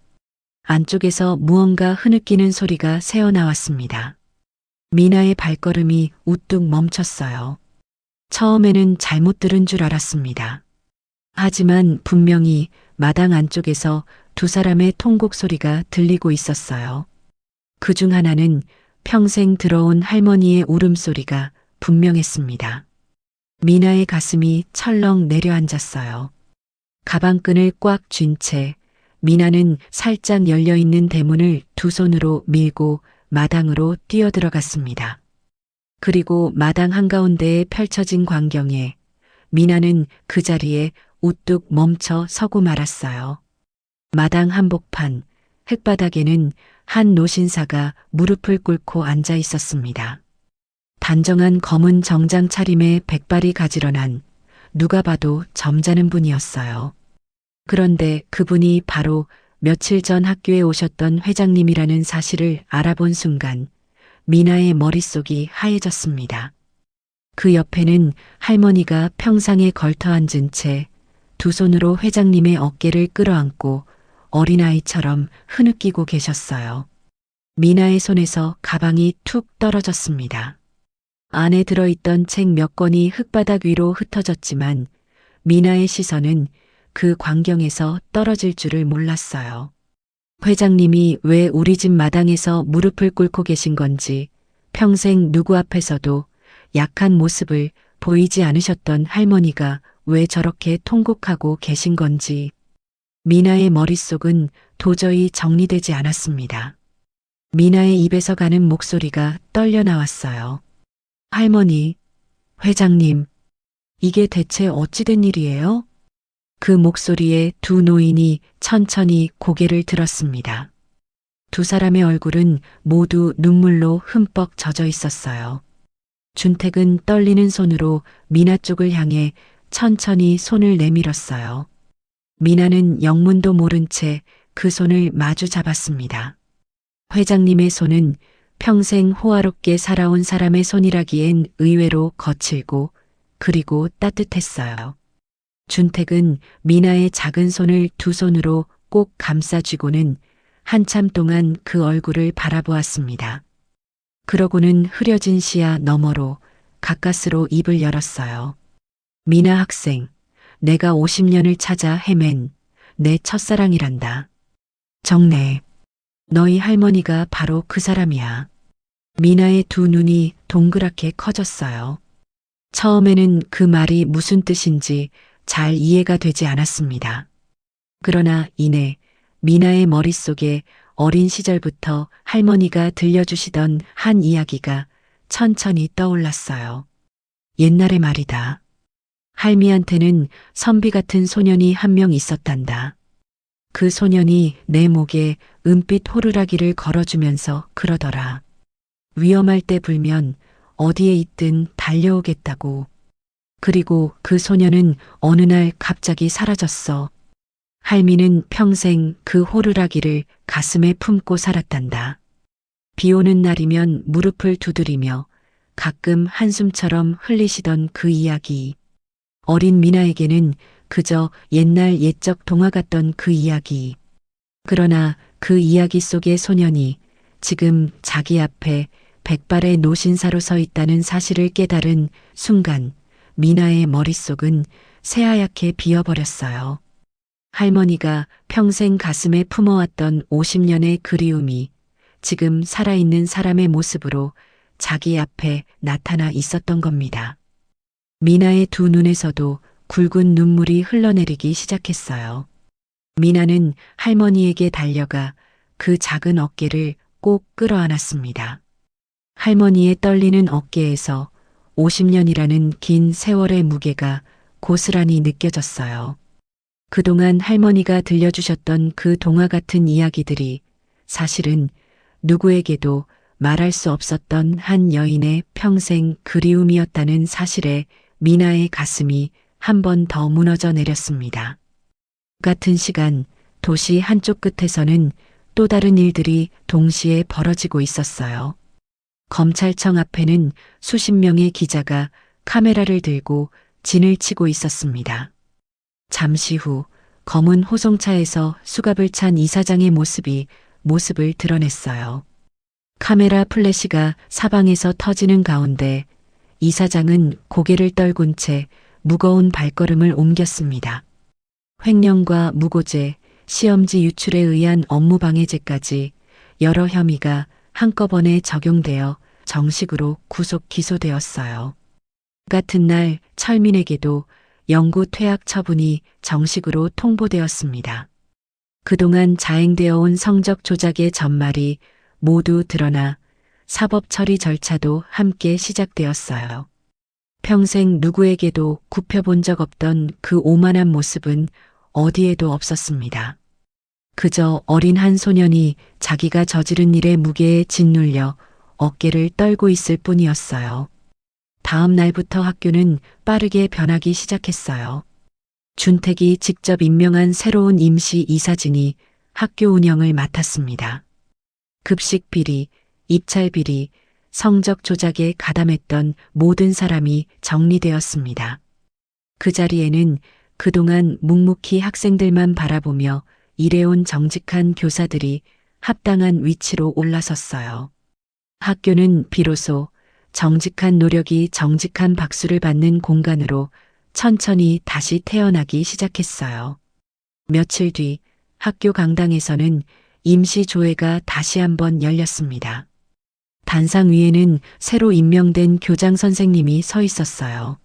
안쪽에서 무언가 흐느끼는 소리가 새어나왔습니다. 미나의 발걸음이 우뚝 멈췄어요. 처음에는 잘못 들은 줄 알았습니다. 하지만 분명히 마당 안쪽에서 두 사람의 통곡 소리가 들리고 있었어요. 그중 하나는 평생 들어온 할머니의 울음소리가 분명했습니다. 미나의 가슴이 철렁 내려앉았어요. 가방끈을 꽉 쥔 채 미나는 살짝 열려있는 대문을 두 손으로 밀고 마당으로 뛰어들어갔습니다. 그리고 마당 한가운데에 펼쳐진 광경에 미나는 그 자리에 우뚝 멈춰 서고 말았어요. 마당 한복판 흙바닥에는 한 노신사가 무릎을 꿇고 앉아 있었습니다. 단정한 검은 정장 차림에 백발이 가지런한 누가 봐도 점잖은 분이었어요. 그런데 그분이 바로 며칠 전 학교에 오셨던 회장님이라는 사실을 알아본 순간 미나의 머릿속이 하얘졌습니다. 그 옆에는 할머니가 평상에 걸터 앉은 채 두 손으로 회장님의 어깨를 끌어안고 어린아이처럼 흐느끼고 계셨어요. 미나의 손에서 가방이 툭 떨어졌습니다. 안에 들어있던 책 몇 권이 흙바닥 위로 흩어졌지만 미나의 시선은 그 광경에서 떨어질 줄을 몰랐어요. 회장님이 왜 우리 집 마당에서 무릎을 꿇고 계신 건지, 평생 누구 앞에서도 약한 모습을 보이지 않으셨던 할머니가 왜 저렇게 통곡하고 계신 건지, 미나의 머릿속은 도저히 정리되지 않았습니다. 미나의 입에서 가는 목소리가 떨려 나왔어요. 할머니, 회장님, 이게 대체 어찌된 일이에요? 그 목소리에 두 노인이 천천히 고개를 들었습니다. 두 사람의 얼굴은 모두 눈물로 흠뻑 젖어 있었어요. 준택은 떨리는 손으로 미나 쪽을 향해 천천히 손을 내밀었어요. 미나는 영문도 모른 채 그 손을 마주 잡았습니다. 회장님의 손은 평생 호화롭게 살아온 사람의 손이라기엔 의외로 거칠고 그리고 따뜻했어요. 준택은 미나의 작은 손을 두 손으로 꼭 감싸쥐고는 한참 동안 그 얼굴을 바라보았습니다. 그러고는 흐려진 시야 너머로 가까스로 입을 열었어요. 미나 학생, 내가 50년을 찾아 헤맨 내 첫사랑이란다. 정내, 너희 할머니가 바로 그 사람이야. 미나의 두 눈이 동그랗게 커졌어요. 처음에는 그 말이 무슨 뜻인지 잘 이해가 되지 않았습니다. 그러나 이내 미나의 머릿속에 어린 시절부터 할머니가 들려주시던 한 이야기가 천천히 떠올랐어요. 옛날의 말이다. 할미한테는 선비 같은 소년이 한 명 있었단다. 그 소년이 내 목에 은빛 호루라기를 걸어주면서 그러더라. 위험할 때 불면 어디에 있든 달려오겠다고. 그리고 그 소녀는 어느 날 갑자기 사라졌어. 할미는 평생 그 호루라기를 가슴에 품고 살았단다. 비 오는 날이면 무릎을 두드리며 가끔 한숨처럼 흘리시던 그 이야기. 어린 미나에게는 그저 옛날 옛적 동화 같던 그 이야기. 그러나 그 이야기 속의 소년이 지금 자기 앞에 백발의 노신사로 서 있다는 사실을 깨달은 순간 미나의 머릿속은 새하얗게 비어버렸어요. 할머니가 평생 가슴에 품어왔던 50년의 그리움이 지금 살아있는 사람의 모습으로 자기 앞에 나타나 있었던 겁니다. 미나의 두 눈에서도 굵은 눈물이 흘러내리기 시작했어요. 미나는 할머니에게 달려가 그 작은 어깨를 꼭 끌어안았습니다. 할머니의 떨리는 어깨에서 50년이라는 긴 세월의 무게가 고스란히 느껴졌어요. 그동안 할머니가 들려주셨던 그 동화 같은 이야기들이 사실은 누구에게도 말할 수 없었던 한 여인의 평생 그리움이었다는 사실에 미나의 가슴이 한 번 더 무너져 내렸습니다. 같은 시간 도시 한쪽 끝에서는 또 다른 일들이 동시에 벌어지고 있었어요. 검찰청 앞에는 수십 명의 기자가 카메라를 들고 진을 치고 있었습니다. 잠시 후 검은 호송차에서 수갑을 찬 이사장의 모습을 드러냈어요. 카메라 플래시가 사방에서 터지는 가운데 이사장은 고개를 떨군 채 무거운 발걸음을 옮겼습니다. 횡령과 무고죄, 시험지 유출에 의한 업무방해죄까지 여러 혐의가 한꺼번에 적용되어 정식으로 구속 기소되었어요. 같은 날 철민에게도 영구 퇴학 처분이 정식으로 통보되었습니다. 그동안 자행되어 온 성적 조작의 전말이 모두 드러나 사법 처리 절차도 함께 시작되었어요. 평생 누구에게도 굽혀본 적 없던 그 오만한 모습은 어디에도 없었습니다. 그저 어린 한 소년이 자기가 저지른 일의 무게에 짓눌려 어깨를 떨고 있을 뿐이었어요. 다음 날부터 학교는 빠르게 변하기 시작했어요. 준택이 직접 임명한 새로운 임시 이사진이 학교 운영을 맡았습니다. 급식 비리, 입찰 비리, 성적 조작에 가담했던 모든 사람이 정리되었습니다. 그 자리에는 그동안 묵묵히 학생들만 바라보며 일해온 정직한 교사들이 합당한 위치로 올라섰어요. 학교는 비로소 정직한 노력이 정직한 박수를 받는 공간으로 천천히 다시 태어나기 시작했어요. 며칠 뒤 학교 강당에서는 임시조회가 다시 한번 열렸습니다. 단상 위에는 새로 임명된 교장 선생님이 서 있었어요.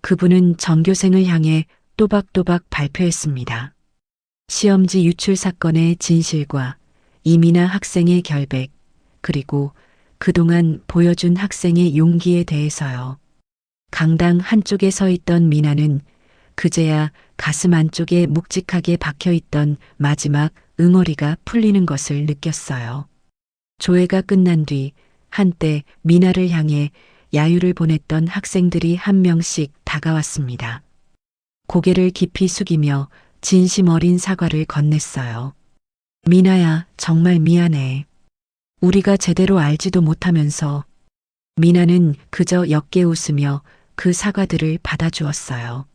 그분은 전교생을 향해 또박또박 발표했습니다. 시험지 유출 사건의 진실과 이민아 학생의 결백, 그리고 그동안 보여준 학생의 용기에 대해서요. 강당 한쪽에 서 있던 미나는 그제야 가슴 안쪽에 묵직하게 박혀있던 마지막 응어리가 풀리는 것을 느꼈어요. 조회가 끝난 뒤 한때 미나를 향해 야유를 보냈던 학생들이 한 명씩 다가왔습니다. 고개를 깊이 숙이며 진심 어린 사과를 건넸어요. 미나야, 정말 미안해. 우리가 제대로 알지도 못하면서. 미나는 그저 옅게 웃으며 그 사과들을 받아주었어요.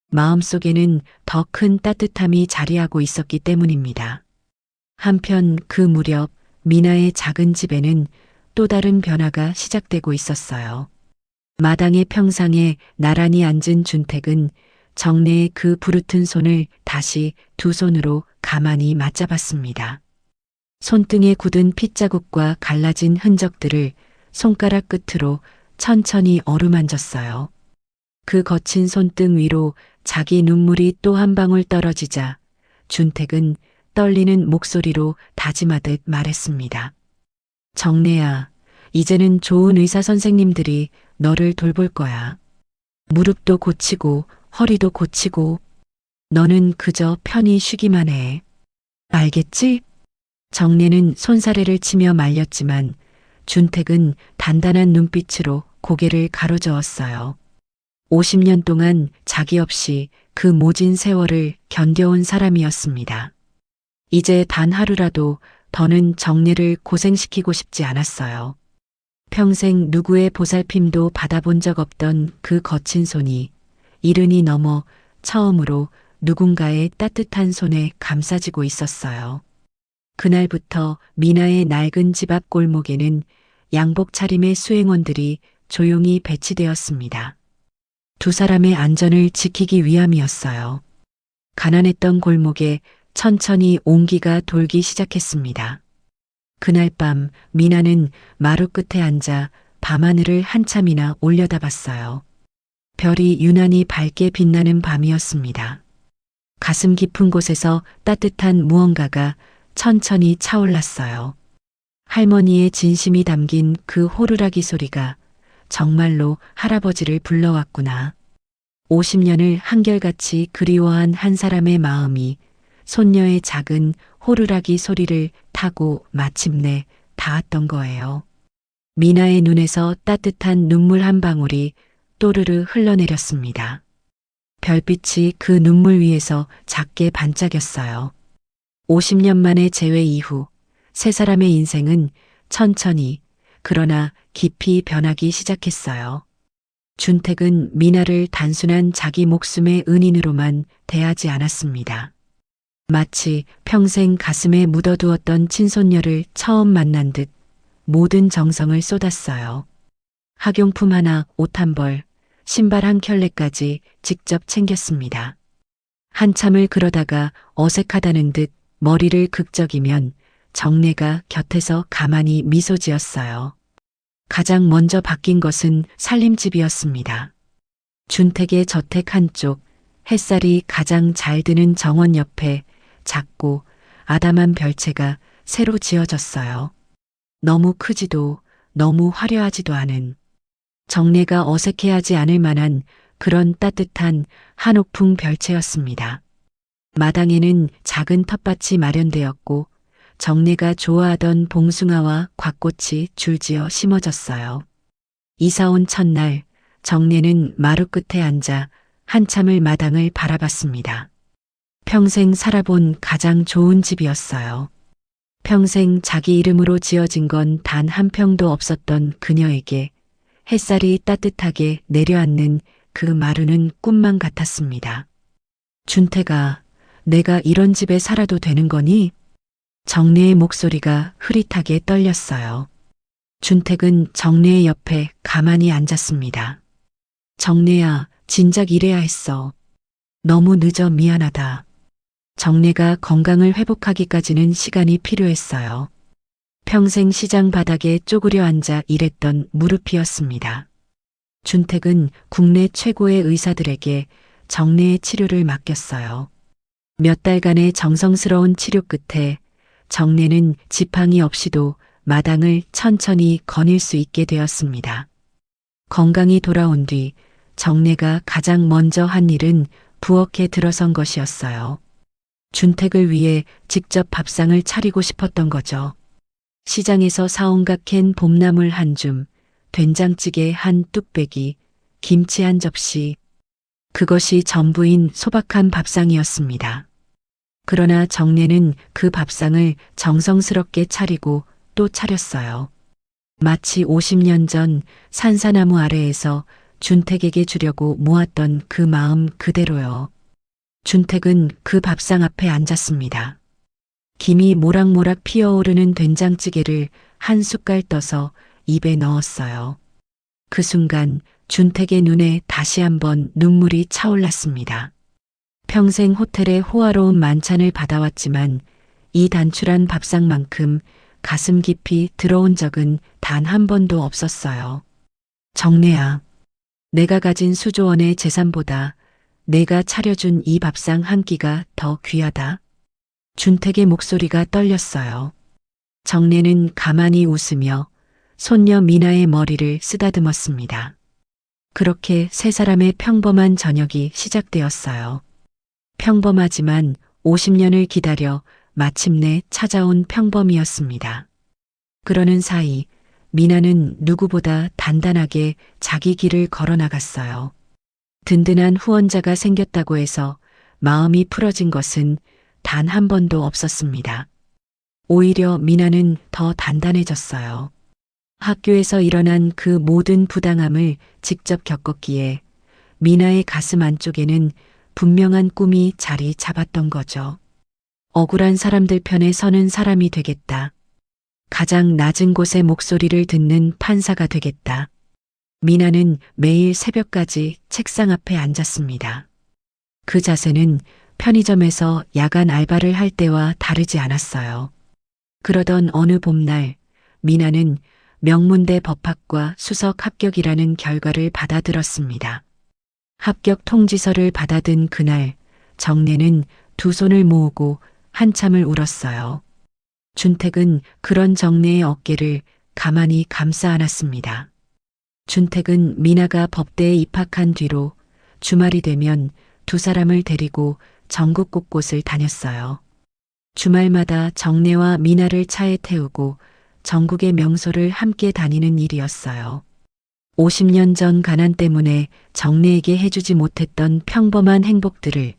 마음속에는 더 큰 따뜻함이 자리하고 있었기 때문입니다. 한편 그 무렵 미나의 작은 집에는 또 다른 변화가 시작되고 있었어요. 마당의 평상에 나란히 앉은 준택은 정내의 그 부르튼 손을 다시 두 손으로 가만히 맞잡았습니다. 손등에 굳은 핏자국과 갈라진 흔적들을 손가락 끝으로 천천히 어루만졌어요. 그 거친 손등 위로 자기 눈물이 또 한 방울 떨어지자 준택은 떨리는 목소리로 다짐하듯 말했습니다. 정내야, 이제는 좋은 의사 선생님들이 너를 돌볼 거야. 무릎도 고치고 허리도 고치고 너는 그저 편히 쉬기만 해. 알겠지? 정내는 손사래를 치며 말렸지만 준택은 단단한 눈빛으로 고개를 가로저었어요. 50년 동안 자기 없이 그 모진 세월을 견뎌온 사람이었습니다. 이제 단 하루라도 더는 정례를 고생시키고 싶지 않았어요. 평생 누구의 보살핌도 받아본 적 없던 그 거친 손이 이른이 넘어 처음으로 누군가의 따뜻한 손에 감싸지고 있었어요. 그날부터 미나의 낡은 집 앞 골목에는 양복 차림의 수행원들이 조용히 배치되었습니다. 두 사람의 안전을 지키기 위함이었어요. 가난했던 골목에 천천히 온기가 돌기 시작했습니다. 그날 밤 미나는 마루 끝에 앉아 밤하늘을 한참이나 올려다봤어요. 별이 유난히 밝게 빛나는 밤이었습니다. 가슴 깊은 곳에서 따뜻한 무언가가 천천히 차올랐어요. 할머니의 진심이 담긴 그 호루라기 소리가 정말로 할아버지를 불러왔구나. 50년을 한결같이 그리워한 한 사람의 마음이 손녀의 작은 호루라기 소리를 타고 마침내 닿았던 거예요. 미나의 눈에서 따뜻한 눈물 한 방울이 또르르 흘러내렸습니다. 별빛이 그 눈물 위에서 작게 반짝였어요. 50년 만의 재회 이후 세 사람의 인생은 천천히 그러나 깊이 변하기 시작했어요. 준택은 미나를 단순한 자기 목숨의 은인으로만 대하지 않았습니다. 마치 평생 가슴에 묻어두었던 친손녀를 처음 만난 듯 모든 정성을 쏟았어요. 학용품 하나, 옷 한 벌, 신발 한 켤레까지 직접 챙겼습니다. 한참을 그러다가 어색하다는 듯 머리를 극적이면 정례가 곁에서 가만히 미소 지었어요. 가장 먼저 바뀐 것은 살림집이었습니다. 준택의 저택 한쪽, 햇살이 가장 잘 드는 정원 옆에 작고 아담한 별채가 새로 지어졌어요. 너무 크지도 너무 화려하지도 않은, 정례가 어색해하지 않을 만한 그런 따뜻한 한옥풍 별채였습니다. 마당에는 작은 텃밭이 마련되었고 정례가 좋아하던 봉숭아와 곽꽃이 줄지어 심어졌어요. 이사 온 첫날 정례는 마루 끝에 앉아 한참을 마당을 바라봤습니다. 평생 살아본 가장 좋은 집이었어요. 평생 자기 이름으로 지어진 건 단 한 평도 없었던 그녀에게 햇살이 따뜻하게 내려앉는 그 마루는 꿈만 같았습니다. 준태가, 내가 이런 집에 살아도 되는 거니? 정례의 목소리가 흐릿하게 떨렸어요. 준택은 정례의 옆에 가만히 앉았습니다. 정례야, 진작 이래야 했어. 너무 늦어 미안하다. 정례가 건강을 회복하기까지는 시간이 필요했어요. 평생 시장 바닥에 쪼그려 앉아 일했던 무릎이었습니다. 준택은 국내 최고의 의사들에게 정례의 치료를 맡겼어요. 몇 달간의 정성스러운 치료 끝에 정례는 지팡이 없이도 마당을 천천히 거닐 수 있게 되었습니다. 건강이 돌아온 뒤 정례가 가장 먼저 한 일은 부엌에 들어선 것이었어요. 준택을 위해 직접 밥상을 차리고 싶었던 거죠. 시장에서 사온각 캔 봄나물 한 줌, 된장찌개 한 뚝배기, 김치 한 접시. 그것이 전부인 소박한 밥상이었습니다. 그러나 정례는 그 밥상을 정성스럽게 차리고 또 차렸어요. 마치 50년 전 산사나무 아래에서 준택에게 주려고 모았던 그 마음 그대로요. 준택은 그 밥상 앞에 앉았습니다. 김이 모락모락 피어오르는 된장찌개를 한 숟갈 떠서 입에 넣었어요. 그 순간 준택의 눈에 다시 한번 눈물이 차올랐습니다. 평생 호텔의 호화로운 만찬을 받아왔지만 이 단출한 밥상만큼 가슴 깊이 들어온 적은 단 한 번도 없었어요. 정례야, 내가 가진 수조원의 재산보다 내가 차려준 이 밥상 한 끼가 더 귀하다. 준택의 목소리가 떨렸어요. 정례는 가만히 웃으며 손녀 미나의 머리를 쓰다듬었습니다. 그렇게 세 사람의 평범한 저녁이 시작되었어요. 평범하지만 50년을 기다려 마침내 찾아온 평범이었습니다. 그러는 사이 미나는 누구보다 단단하게 자기 길을 걸어나갔어요. 든든한 후원자가 생겼다고 해서 마음이 풀어진 것은 단 한 번도 없었습니다. 오히려 미나는 더 단단해졌어요. 학교에서 일어난 그 모든 부당함을 직접 겪었기에 미나의 가슴 안쪽에는 분명한 꿈이 자리 잡았던 거죠. 억울한 사람들 편에 서는 사람이 되겠다. 가장 낮은 곳의 목소리를 듣는 판사가 되겠다. 미나는 매일 새벽까지 책상 앞에 앉았습니다. 그 자세는 편의점에서 야간 알바를 할 때와 다르지 않았어요. 그러던 어느 봄날, 미나는 명문대 법학과 수석 합격이라는 결과를 받아들었습니다. 합격 통지서를 받아든 그날, 정내는 두 손을 모으고 한참을 울었어요. 준택은 그런 정내의 어깨를 가만히 감싸 안았습니다. 준택은 미나가 법대에 입학한 뒤로 주말이 되면 두 사람을 데리고 전국 곳곳을 다녔어요. 주말마다 정내와 미나를 차에 태우고 전국의 명소를 함께 다니는 일이었어요. 50년 전 가난 때문에 정내에게 해주지 못했던 평범한 행복들을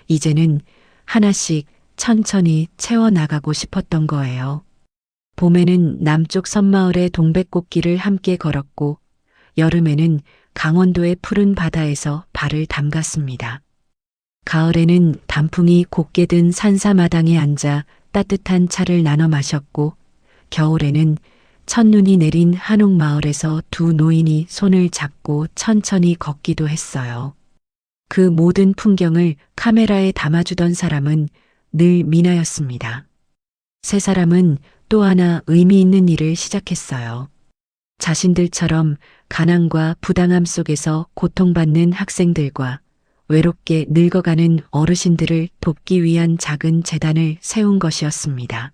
이제는 하나씩 천천히 채워나가고 싶었던 거예요. 봄에는 남쪽 섬마을의 동백꽃길을 함께 걸었고 여름에는 강원도의 푸른 바다에서 발을 담갔습니다. 가을에는 단풍이 곱게 든 산사마당에 앉아 따뜻한 차를 나눠 마셨고 겨울에는 첫눈이 내린 한옥마을에서 두 노인이 손을 잡고 천천히 걷기도 했어요. 그 모든 풍경을 카메라에 담아주던 사람은 늘 미나였습니다. 세 사람은 또 하나 의미 있는 일을 시작했어요. 자신들처럼 가난과 부당함 속에서 고통받는 학생들과 외롭게 늙어가는 어르신들을 돕기 위한 작은 재단을 세운 것이었습니다.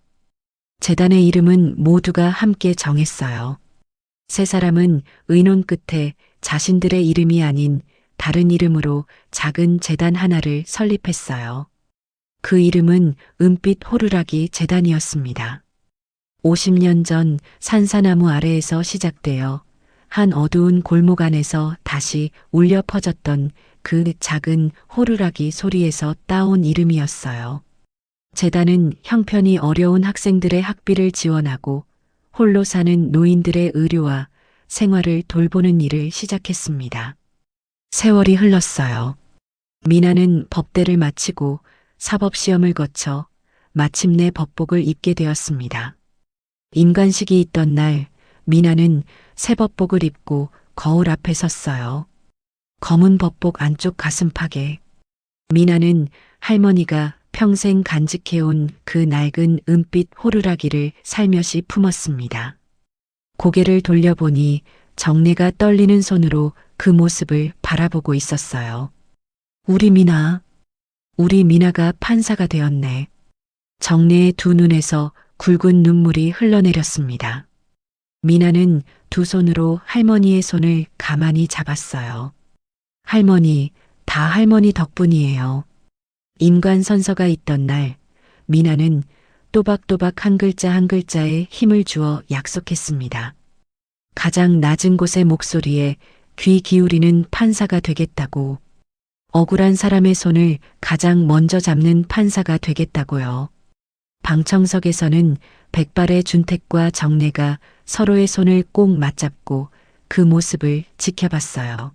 재단의 이름은 모두가 함께 정했어요. 세 사람은 의논 끝에 자신들의 이름이 아닌 다른 이름으로 작은 재단 하나를 설립했어요. 그 이름은 은빛 호루라기 재단이었습니다. 50년 전 산사나무 아래에서 시작되어 한 어두운 골목 안에서 다시 울려 퍼졌던 그 작은 호루라기 소리에서 따온 이름이었어요. 재단은 형편이 어려운 학생들의 학비를 지원하고 홀로 사는 노인들의 의료와 생활을 돌보는 일을 시작했습니다. 세월이 흘렀어요. 미나는 법대를 마치고 사법시험을 거쳐 마침내 법복을 입게 되었습니다. 임관식이 있던 날 미나는 새 법복을 입고 거울 앞에 섰어요. 검은 법복 안쪽 가슴팍에 미나는 할머니가 평생 간직해온 그 낡은 은빛 호루라기를 살며시 품었습니다. 고개를 돌려보니 정내가 떨리는 손으로 그 모습을 바라보고 있었어요. 우리 미나가 판사가 되었네. 정내의 두 눈에서 굵은 눈물이 흘러내렸습니다. 미나는 두 손으로 할머니의 손을 가만히 잡았어요. 할머니, 다 할머니 덕분이에요. 임관선서가 있던 날, 미나는 또박또박 한 글자 한 글자에 힘을 주어 약속했습니다. 가장 낮은 곳의 목소리에 귀 기울이는 판사가 되겠다고, 억울한 사람의 손을 가장 먼저 잡는 판사가 되겠다고요. 방청석에서는 백발의 준택과 정내가 서로의 손을 꼭 맞잡고 그 모습을 지켜봤어요.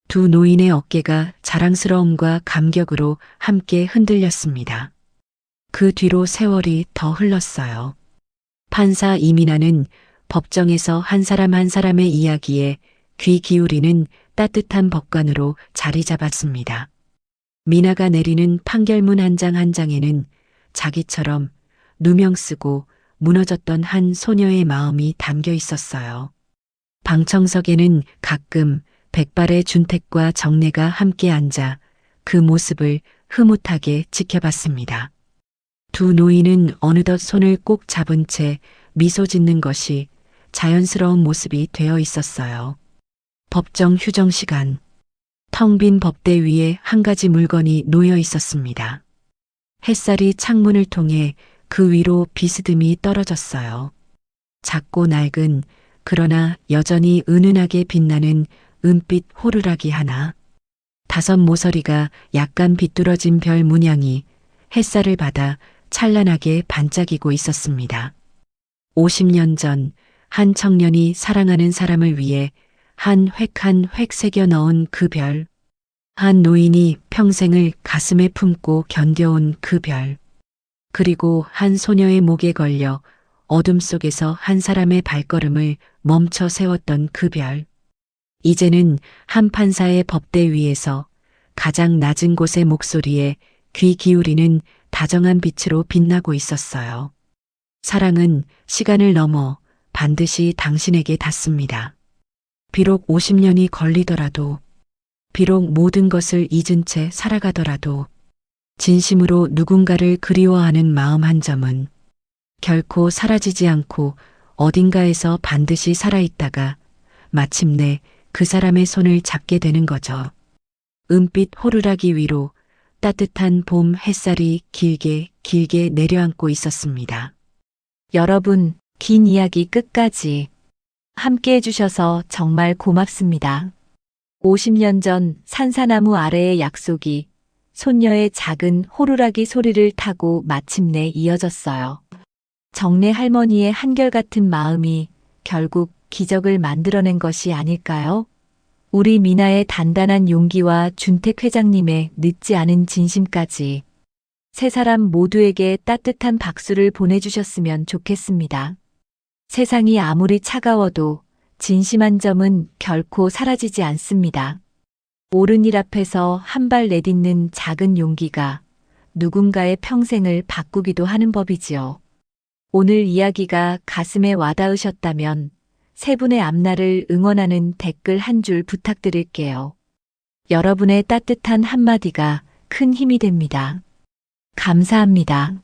두 노인의 어깨가 자랑스러움과 감격으로 함께 흔들렸습니다. 그 뒤로 세월이 더 흘렀어요. 판사 이민아는 법정에서 한 사람 한 사람의 이야기에 귀 기울이는 따뜻한 법관으로 자리 잡았습니다. 미나가 내리는 판결문 한 장 한 장에는 자기처럼 누명 쓰고 무너졌던 한 소녀의 마음이 담겨 있었어요. 방청석에는 가끔 백발의 준택과 정내가 함께 앉아 그 모습을 흐뭇하게 지켜봤습니다. 두 노인은 어느덧 손을 꼭 잡은 채 미소 짓는 것이 자연스러운 모습이 되어 있었어요. 법정 휴정 시간. 텅 빈 법대 위에 한 가지 물건이 놓여 있었습니다. 햇살이 창문을 통해 그 위로 비스듬히 떨어졌어요. 작고 낡은 그러나 여전히 은은하게 빛나는 은빛 호루라기 하나. 5 모서리가 약간 비뚤어진 별 문양이 햇살을 받아 찬란하게 반짝이고 있었습니다. 50년 전 한 청년이 사랑하는 사람을 위해 한 획 새겨 넣은 그 별. 한 노인이 평생을 가슴에 품고 견뎌온 그 별. 그리고 한 소녀의 목에 걸려 어둠 속에서 한 사람의 발걸음을 멈춰 세웠던 그 별. 이제는 한 판사의 법대 위에서 가장 낮은 곳의 목소리에 귀 기울이는 다정한 빛으로 빛나고 있었어요. 사랑은 시간을 넘어 반드시 당신에게 닿습니다. 비록 50년이 걸리더라도, 비록 모든 것을 잊은 채 살아가더라도, 진심으로 누군가를 그리워하는 마음 한 점은 결코 사라지지 않고 어딘가에서 반드시 살아있다가 마침내 그 사람의 손을 잡게 되는 거죠. 은빛 호루라기 위로 따뜻한 봄 햇살이 길게 내려앉고 있었습니다. 여러분, 긴 이야기 끝까지 함께 해주셔서 정말 고맙습니다. 50년 전 산사나무 아래의 약속이 손녀의 작은 호루라기 소리를 타고 마침내 이어졌어요. 정래 할머니의 한결같은 마음이 결국 기적을 만들어낸 것이 아닐까요? 우리 미나의 단단한 용기와 준택 회장님의 늦지 않은 진심까지 세 사람 모두에게 따뜻한 박수를 보내주셨으면 좋겠습니다. 세상이 아무리 차가워도 진심한 점은 결코 사라지지 않습니다. 옳은 일 앞에서 한 발 내딛는 작은 용기가 누군가의 평생을 바꾸기도 하는 법이지요. 오늘 이야기가 가슴에 와닿으셨다면 세 분의 앞날을 응원하는 댓글 한 줄 부탁드릴게요. 여러분의 따뜻한 한마디가 큰 힘이 됩니다. 감사합니다.